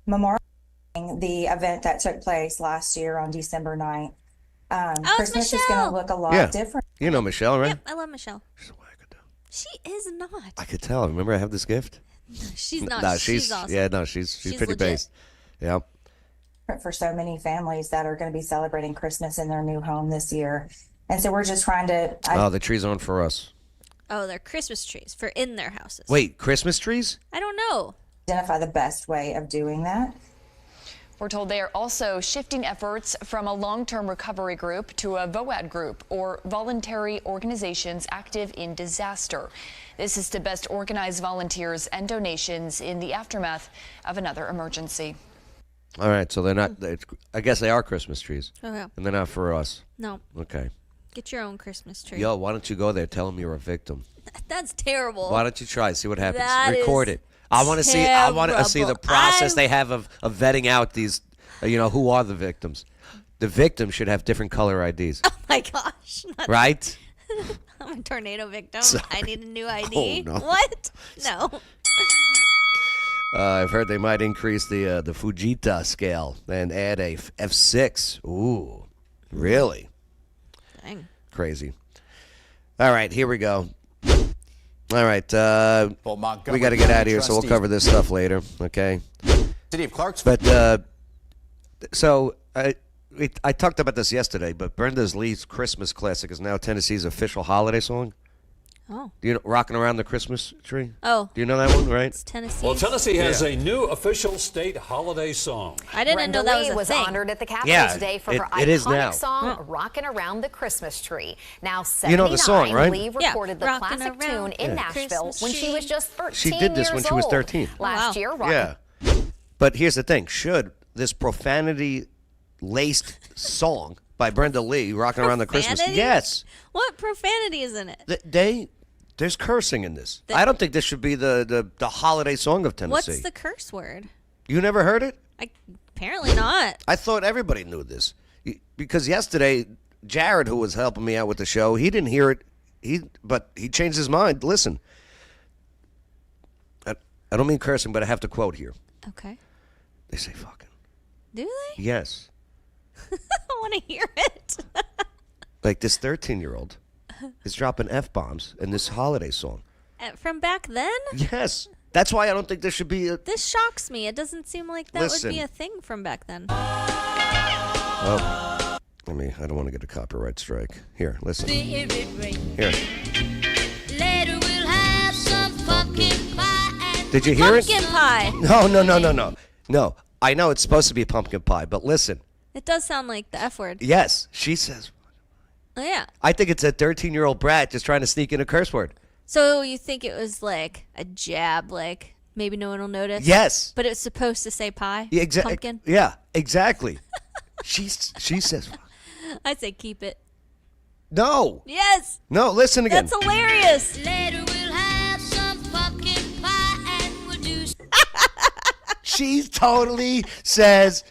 S12: memorializing the event that took place last year on December 9th.
S2: it's
S12: Christmas is going
S2: Michelle.
S12: to look a lot
S1: Yeah.
S12: different.
S1: You know Michelle, right?
S2: Yep, I love Michelle. She is not.
S1: I could tell. Remember I have this gift?
S2: She's not.
S1: No,
S2: she's awesome.
S1: Yeah, no, she's
S2: She's
S1: pretty
S2: legit.
S1: based. Yeah.
S12: For so many families that are going to be celebrating Christmas in their new home this year. And so we're just trying to
S1: Oh, the trees aren't for us.
S2: Oh, they're Christmas trees for in their houses.
S1: Wait, Christmas trees?
S2: I don't know.
S12: Identify the best way of doing that.
S11: We're told they are also shifting efforts from a long-term recovery group to a VOAD group, or voluntary organizations active in disaster. This is to best organize volunteers and donations in the aftermath of another emergency.
S1: All right, so they're not. I guess they are Christmas trees.
S2: Oh, yeah.
S1: And they're not for us.
S2: No.
S1: Okay.
S2: Get your own Christmas tree.
S1: Yo, why don't you go there? Tell them you're a victim.
S2: That's terrible.
S1: Why don't you try? See what happens.
S2: That
S1: Record
S2: is
S1: it. I want to see. I want to see the
S2: terrible.
S1: process they have of vetting out these. Who are the victims? The victims should have different color IDs.
S2: Oh my gosh.
S1: Right?
S2: I'm a tornado victim.
S1: Sorry.
S2: I need a new ID.
S1: Oh, no.
S2: What? No.
S1: I've heard they might increase the Fujita scale and add a F6. Ooh, really?
S2: Dang.
S1: Crazy. All right, here we go. All right, we got to get out of here, so we'll cover this stuff later, okay?
S23: City of Clarksville.
S1: But so I talked about this yesterday, but Brenda Lee's Christmas classic is now Tennessee's official holiday song.
S2: Oh.
S1: Do you know Rocking Around the Christmas Tree?
S2: Oh.
S1: Do you know that one, right?
S2: It's Tennessee.
S10: Well, Tennessee has
S1: Yeah.
S10: a new official state holiday song.
S2: I didn't
S13: Brenda
S2: know that was
S13: Lee
S2: a
S13: was
S2: thing.
S13: honored at the Capitol
S1: Yeah,
S13: today for
S1: it-
S13: her
S1: it is now.
S13: iconic song, Rockin' Around the Christmas Tree. Now, 79,
S1: You know the song, right?
S13: Lee
S2: Yeah,
S13: recorded the
S2: Rockin'
S13: classic
S2: Around
S13: tune in
S1: the
S13: Nashville
S2: Christmas
S13: when she was just 13
S1: She did this
S13: years
S1: when she was
S13: old.
S1: 13.
S13: Last year, Rockin'
S1: Yeah. But here's the thing. Should this profanity-laced song by Brenda Lee, Rocking Around the Christmas...
S2: Profanity?
S1: Yes.
S2: What profanity is in it?
S1: There's cursing in this. I don't think this should be the holiday song of Tennessee.
S2: What's the curse word?
S1: You never heard it?
S2: Apparently not.
S1: I thought everybody knew this. Because yesterday, Jared, who was helping me out with the show, he didn't hear it, but he changed his mind. Listen. I don't mean cursing, but I have to quote here.
S2: Okay.
S1: They say fucking.
S2: Do they?
S1: Yes.
S2: I want to hear it.
S1: Like this 13-year-old is dropping F-bombs in this holiday song.
S2: From back then?
S1: Yes. That's why I don't think there should be a...
S2: This shocks me. It doesn't seem like that
S1: Listen.
S2: would be a thing from back then.
S1: Oh. I don't want to get a copyright strike. Here, listen. Here.
S14: Later we'll have some pumpkin pie.
S1: Did you hear it?
S2: Pumpkin pie.
S1: No. I know it's supposed to be pumpkin pie, but listen.
S2: It does sound like the F word.
S1: Yes, she says...
S2: Oh, yeah.
S1: I think it's a 13-year-old brat just trying to sneak in a curse word.
S2: So you think it was like a jab, like maybe no one will notice?
S1: Yes.
S2: But it's supposed to say pie?
S1: Yeah,
S2: Pumpkin?
S1: Yeah, exactly. she says...
S2: I say keep it.
S1: No.
S2: Yes.
S1: No, listen again.
S2: That's hilarious.
S14: Later we'll have some pumpkin pie and we'll do.
S1: She totally says...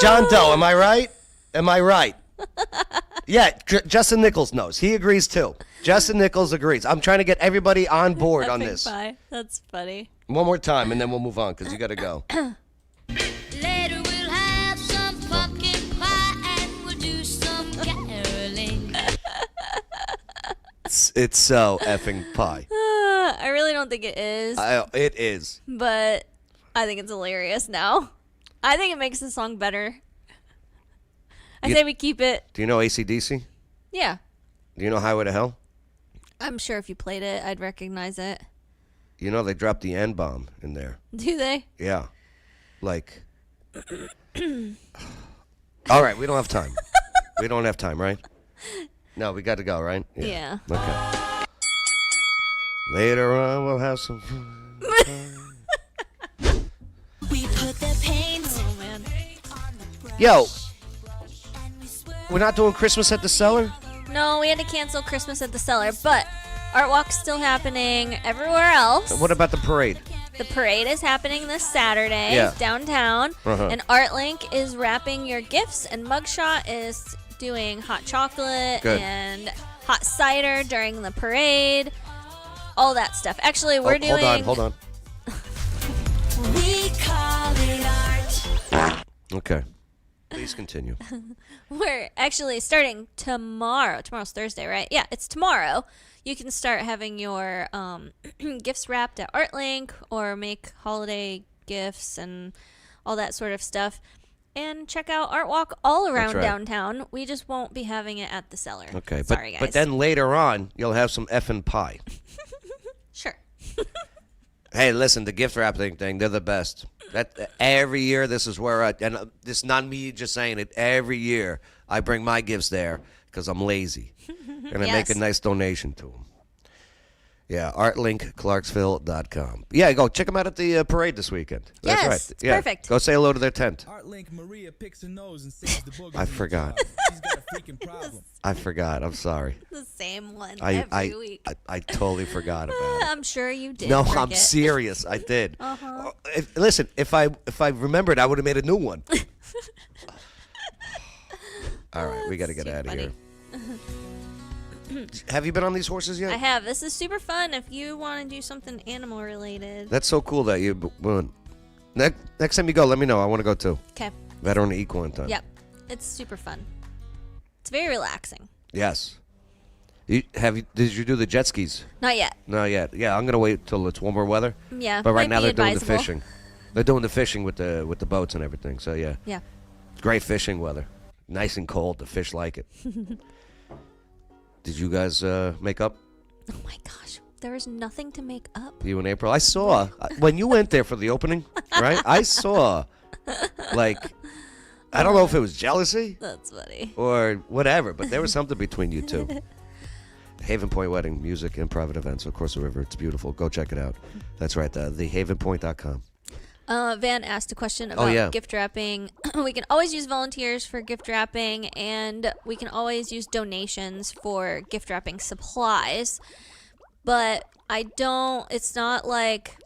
S1: John Doe, am I right? Am I right? Yeah, Justin Nichols knows. He agrees too. Justin Nichols agrees. I'm trying to get everybody on board on
S2: Effing
S1: this.
S2: pie. That's funny.
S1: One more time, and then we'll move on because you got to go.
S14: Later we'll have some pumpkin pie and we'll do some caroling.
S1: It's so effing pie.
S2: I really don't think it is.
S1: It is.
S2: But I think it's hilarious now. I think it makes the song better. I say we keep it.
S1: Do you know AC/DC?
S2: Yeah.
S1: Do you know Highway to Hell?
S2: I'm sure if you played it, I'd recognize it.
S1: You know they dropped the N-bomb in there.
S2: Do they?
S1: Yeah. Like. All right, we don't have time. We don't have time, right? No, we got to go, right?
S2: Yeah.
S1: Okay. Later on, we'll have some fun.
S14: We put the paint.
S2: Oh, man.
S1: Yo, we're not doing Christmas at the Cellar?
S2: No, we had to cancel Christmas at the Cellar, but Art Walk's still happening everywhere else.
S1: What about the parade?
S2: The parade is happening this Saturday downtown,
S1: Uh-huh.
S2: and ArtLink is wrapping your gifts, and Mugshot is doing hot chocolate
S1: Good.
S2: and hot cider during the parade. All that stuff. Actually, we're doing.
S1: Hold on.
S14: We call it art.
S1: Okay. Please continue.
S2: We're actually starting tomorrow. Tomorrow's Thursday, right? Yeah, it's tomorrow. You can start having your gifts wrapped at ArtLink or make holiday gifts and all that sort of stuff. and check out Art Walk all around
S1: right.
S2: downtown. We just won't be having it at the Cellar.
S1: Okay,
S2: Sorry, guys.
S1: but then later on, you'll have some effing pie.
S2: Sure.
S1: Hey, listen, the gift wrapping thing, they're the best. That every year, this is where and this is not me just saying it. Every year, I bring my gifts there because I'm lazy, and I make a nice donation to them. Yeah, artlinkclarksville.com. Yeah, go check them out at the parade this weekend. That's
S2: Yes,
S1: right.
S2: it's
S1: Yeah,
S2: perfect.
S1: go say hello to their tent.
S15: ArtLink Maria picks her nose and saves the boogers.
S1: I forgot.
S15: She's got a freaking problem.
S1: I forgot. I'm sorry.
S2: The same one
S1: I
S2: every week.
S1: I totally forgot about it.
S2: I'm sure you did.
S1: No, I'm
S2: forget.
S1: serious. I did.
S2: Uh-huh.
S1: Listen, if I remembered, I would have made a new one. All right, we got to get out of here. Have you been on these horses yet?
S2: I have. This is super fun if you want to do something animal related.
S1: That's so cool that you. Well, next time you go, let me know. I want to go too.
S2: Okay.
S1: Veteran Equine time.
S2: Yep. It's super fun. It's very relaxing.
S1: Yes. Did you do the jet skis?
S2: Not yet.
S1: Not yet. Yeah, I'm gonna wait till it's warmer weather.
S2: Yeah,
S1: But right
S2: might
S1: now
S2: be
S1: they're doing the
S2: advisable.
S1: fishing. They're doing the fishing with the boats and everything. So yeah.
S2: Yeah.
S1: Great fishing weather. Nice and cold. The fish like it. Did you guys make up?
S2: Oh my gosh. There is nothing to make up.
S1: You and April? I saw when you went there for the opening, right? I saw, like, I don't know if it was jealousy.
S2: That's funny.
S1: Or whatever, but there was something between you two. Haven Point Wedding, music and private events across the river. It's beautiful. Go check it out. That's right, thehavenpoint.com.
S2: Van asked a question about
S1: yeah.
S2: gift wrapping. We can always use volunteers for gift wrapping, and we can always use donations for gift wrapping supplies. But it's not like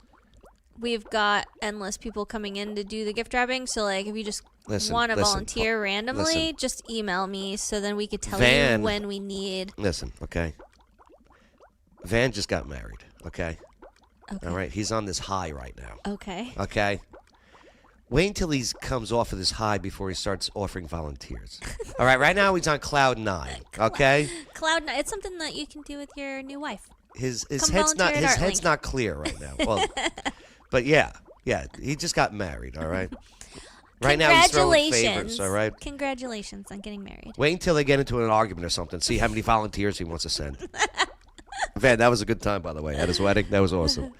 S2: we've got endless people coming in to do the gift wrapping. So, like, if you just want to volunteer randomly, just email me so then we could tell you when we need.
S1: Listen, okay? Van just got married, okay? All right, he's on this high right now.
S2: Okay.
S1: Okay. Wait until he comes off of this high before he starts offering volunteers. All right now he's on cloud 9. Okay.
S2: Cloud 9. It's something that you can do with your new wife.
S1: His
S2: Come
S1: head's not
S2: volunteer at
S1: his head's
S2: ArtLink.
S1: not clear right now. Well, but yeah, he just got married. All right. Right now he's throwing favors. All right.
S2: Congratulations on getting married.
S1: Wait until they get into an argument or something. See how many volunteers he wants to send. Van, that was a good time, by the way, at his wedding. That was awesome.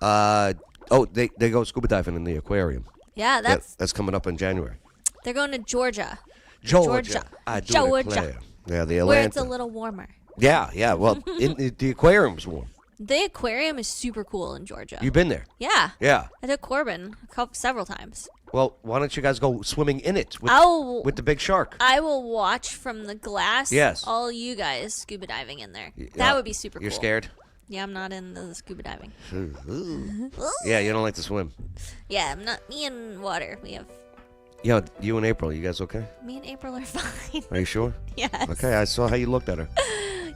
S1: They go scuba diving in the aquarium.
S2: Yeah,
S1: that's coming up in January.
S2: They're going to Georgia.
S1: Georgia.
S2: Georgia.
S1: Yeah, the Atlanta.
S2: Where it's a little warmer.
S1: Yeah. Well, the aquarium's warm.
S2: The aquarium is super cool in Georgia.
S1: You been there?
S2: Yeah.
S1: Yeah.
S2: I took Corbin several times.
S1: Well, why don't you guys go swimming in it with the big shark?
S2: I will watch from the glass.
S1: Yes.
S2: All you guys scuba diving in there. That would be super cool.
S1: You're scared?
S2: Yeah, I'm not in the scuba diving.
S1: Yeah, you don't like to swim.
S2: Yeah, I'm not. Me and water. We have.
S1: Yo, you and April, you guys okay?
S2: Me and April are fine.
S1: Are you sure?
S2: Yes.
S1: Okay, I saw how you looked at her.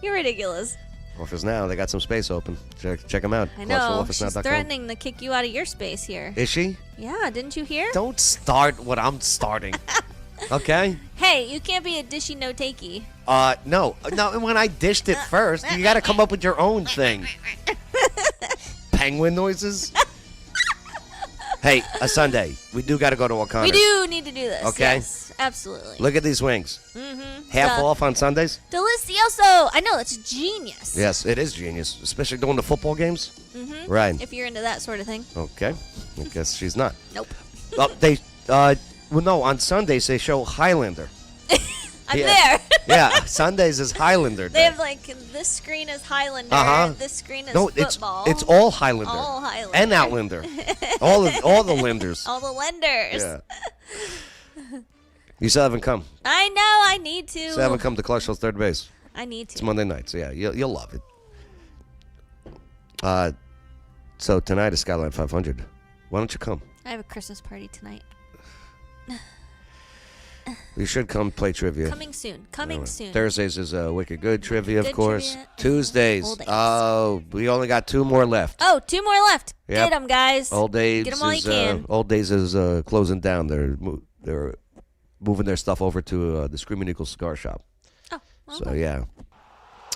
S2: You're ridiculous.
S1: Office Now, they got some space open. Check them out.
S2: I know. She's
S1: ClarksvilleOfficeNow.com.
S2: threatening to kick you out of your space here.
S1: Is she?
S2: Yeah, didn't you hear?
S1: Don't start what I'm starting. Okay?
S2: Hey, you can't be a dishy no takey.
S1: No. When I dished it first, you got to come up with your own thing. Penguin noises. Hey, a Sunday. We do got to go to O'Connor's.
S2: We do need to do this.
S1: Okay.
S2: Yes, absolutely.
S1: Look at these wings.
S2: Mm-hmm.
S1: Half off on Sundays?
S2: Delicioso. I know, that's genius.
S1: Yes, it is genius, especially during the football games.
S2: Mm-hmm.
S1: Right.
S2: If you're into that sort of thing.
S1: Okay. I guess she's not.
S2: Nope.
S1: No, on Sundays they show Highlander.
S2: I'm there.
S1: Yeah, Sundays is Highlander
S2: They
S1: Day.
S2: have like this screen is Highlander, this screen is football.
S1: it's all Highlander.
S2: All Highlander.
S1: And Outlander. all the lenders.
S2: All the lenders.
S1: Yeah. You still haven't come.
S2: I know, I need to.
S1: Still haven't come to Clarksville's third base.
S2: I need to.
S1: It's Monday night, so yeah, you'll love it. So tonight is Skyline 500. Why don't you come?
S2: I have a Christmas party tonight.
S1: You should come play trivia.
S2: Coming soon. Coming soon.
S1: Thursdays is Wicked Good trivia,
S2: Good
S1: of course.
S2: trivia.
S1: Tuesdays.
S2: Old days.
S1: Oh, we only got 2 more left.
S2: Oh, 2 more left.
S1: Yep.
S2: Get them, guys.
S1: Old Days
S2: Get them while you can.
S1: Old Days is closing down. They're moving their stuff over to the Screaming Eagle Cigar Shop.
S2: Oh, okay.
S1: So yeah.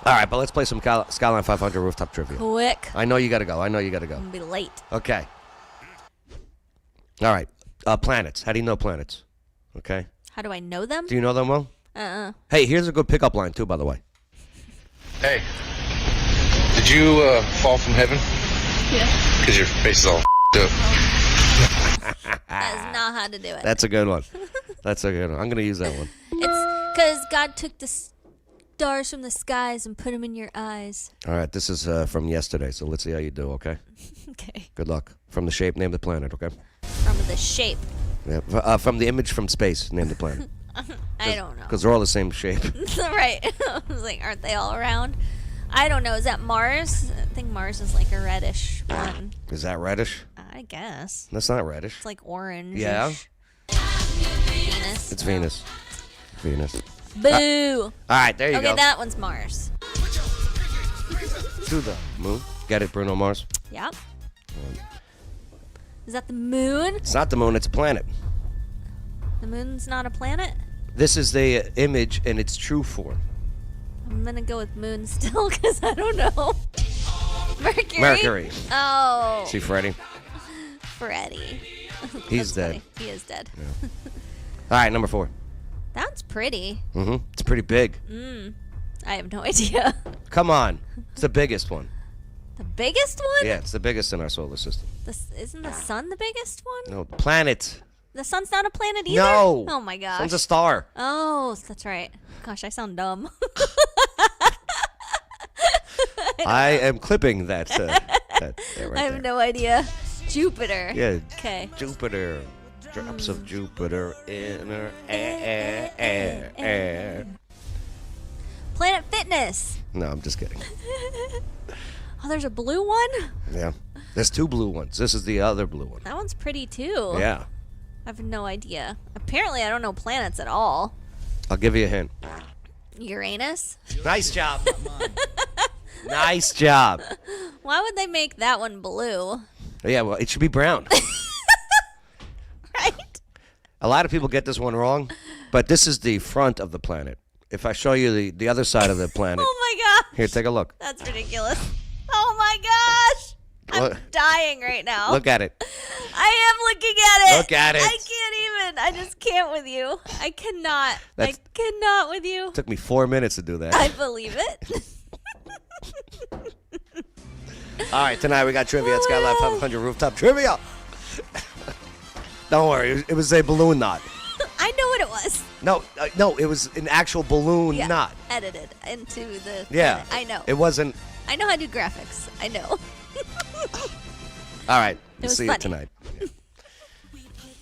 S1: All right, but let's play some Skyline 500 rooftop trivia.
S2: Quick.
S1: I know you got to go.
S2: I'm gonna be late.
S1: Okay. All right. Planets. How do you know planets? Okay.
S2: How do I know them?
S1: Do you know them well?
S2: Hey,
S1: here's a good pickup line too, by the way.
S16: Hey, did you fall from heaven?
S2: Yeah.
S16: Because your face is all up.
S2: That's not how to do it.
S1: That's a good one. That's a good one. I'm gonna use that one.
S2: It's because God took the stars from the skies and put them in your eyes.
S1: All right, this is from yesterday, so let's see how you do. Okay.
S2: Okay.
S1: Good luck. From the shape, name the planet. Okay.
S2: From the shape.
S1: Yeah. From the image from space, name the planet.
S2: I don't know.
S1: Because they're all the same shape.
S2: Right. I was like, aren't they all around? I don't know. Is that Mars? I think Mars is like a reddish one.
S1: Is that reddish?
S2: I guess.
S1: That's not reddish.
S2: It's like orange.
S1: Yeah.
S2: Venus.
S1: It's Venus. Venus.
S2: Boo.
S1: All right, there you
S2: okay,
S1: go.
S2: that one's Mars.
S1: To the moon. Get it, Bruno Mars?
S2: Yep. Is that the moon?
S1: It's not the moon, it's a planet.
S2: The moon's not a planet?
S1: This is the image in its true form.
S2: I'm going to go with moon still because I don't know. Mercury?
S1: Mercury.
S2: Oh.
S1: See Freddie?
S2: Freddie.
S1: He's
S2: That's
S1: dead.
S2: funny. He is dead.
S1: Yeah. All right, number 4.
S2: That's pretty.
S1: It's pretty big.
S2: I have no idea.
S1: Come on. It's the biggest one.
S2: The biggest one?
S1: Yeah, it's the biggest in our solar system.
S2: Isn't the sun the biggest one?
S1: No, planet.
S2: The sun's not a planet either?
S1: No.
S2: Oh my gosh.
S1: Sun's a star.
S2: Oh, that's right. Gosh, I sound dumb.
S1: I am clipping that. That right
S2: I have
S1: there.
S2: no idea. Jupiter.
S1: Yeah.
S2: Okay.
S1: Jupiter. Drops of Jupiter in her air.
S2: Planet Fitness.
S1: No, I'm just kidding.
S2: Oh, there's a blue one?
S1: Yeah. There's 2 blue ones. This is the other blue one.
S2: That one's pretty too.
S1: Yeah.
S2: I have no idea. Apparently, I don't know planets at all.
S1: I'll give you a hint.
S2: Uranus?
S1: Nice job. Nice job.
S2: Why would they make that one blue?
S1: Yeah, well, it should be brown.
S2: Right?
S1: A lot of people get this one wrong, but this is the front of the planet. If I show you the other side of the planet.
S2: Oh my gosh.
S1: Here, take a look.
S2: That's ridiculous. Oh my gosh. I'm dying right now.
S1: Look at it.
S2: I am looking at it.
S1: Look at it.
S2: I can't even. I just can't with you. I cannot. I cannot with you.
S1: It took me 4 minutes to do that.
S2: I believe it.
S1: All right, tonight we got trivia at Skyline 500 Rooftop Trivia. Don't worry, it was a balloon knot.
S2: I know what it was.
S1: No, it was an actual balloon knot.
S2: Edited into the.
S1: Yeah.
S2: I know.
S1: It wasn't.
S2: I know how to do graphics. I know.
S1: All right, we'll
S2: was
S1: see
S2: funny.
S1: you tonight.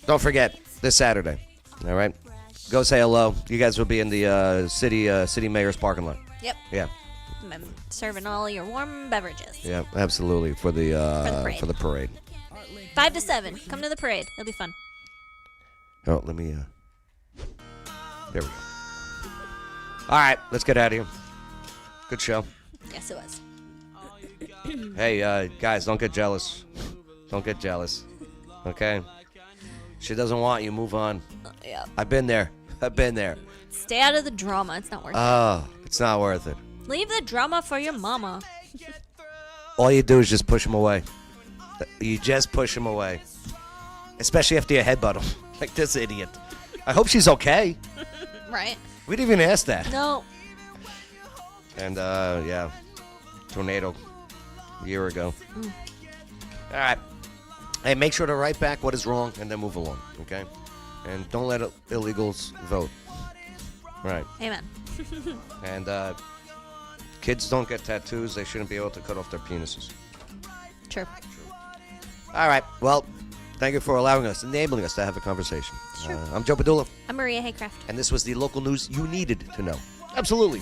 S1: Don't forget, this Saturday. All right? Go say hello. You guys will be in the city mayor's parking lot.
S2: Yep.
S1: Yeah.
S2: I'm serving all your warm beverages.
S1: Yeah, absolutely. For the parade.
S2: 5 to 7. Come to the parade. It'll be fun.
S1: Oh, let me there we go. All right, let's get out of here. Good show.
S2: Yes, it was.
S1: Hey, guys, don't get jealous. Don't get jealous. Okay? She doesn't want you. Move on.
S2: Yeah.
S1: I've been there.
S2: Stay out of the drama. It's not worth it.
S1: Oh, it's not worth it.
S2: Leave the drama for your mama.
S1: All you do is just push him away. You just push him away. Especially after you headbutt him. Like this idiot. I hope she's okay.
S2: Right.
S1: We didn't even ask that.
S2: No.
S1: And, yeah. Tornado. A year ago. All right. Hey, make sure to write back what is wrong and then move along, okay? And don't let illegals vote. Right.
S2: Amen.
S1: And kids don't get tattoos. They shouldn't be able to cut off their penises.
S2: True.
S1: All right. Well, thank you for enabling us to have a conversation.
S2: Sure.
S1: I'm Joe Padula.
S2: I'm Maria Haycraft.
S1: And this was the local news you needed to know. Absolutely.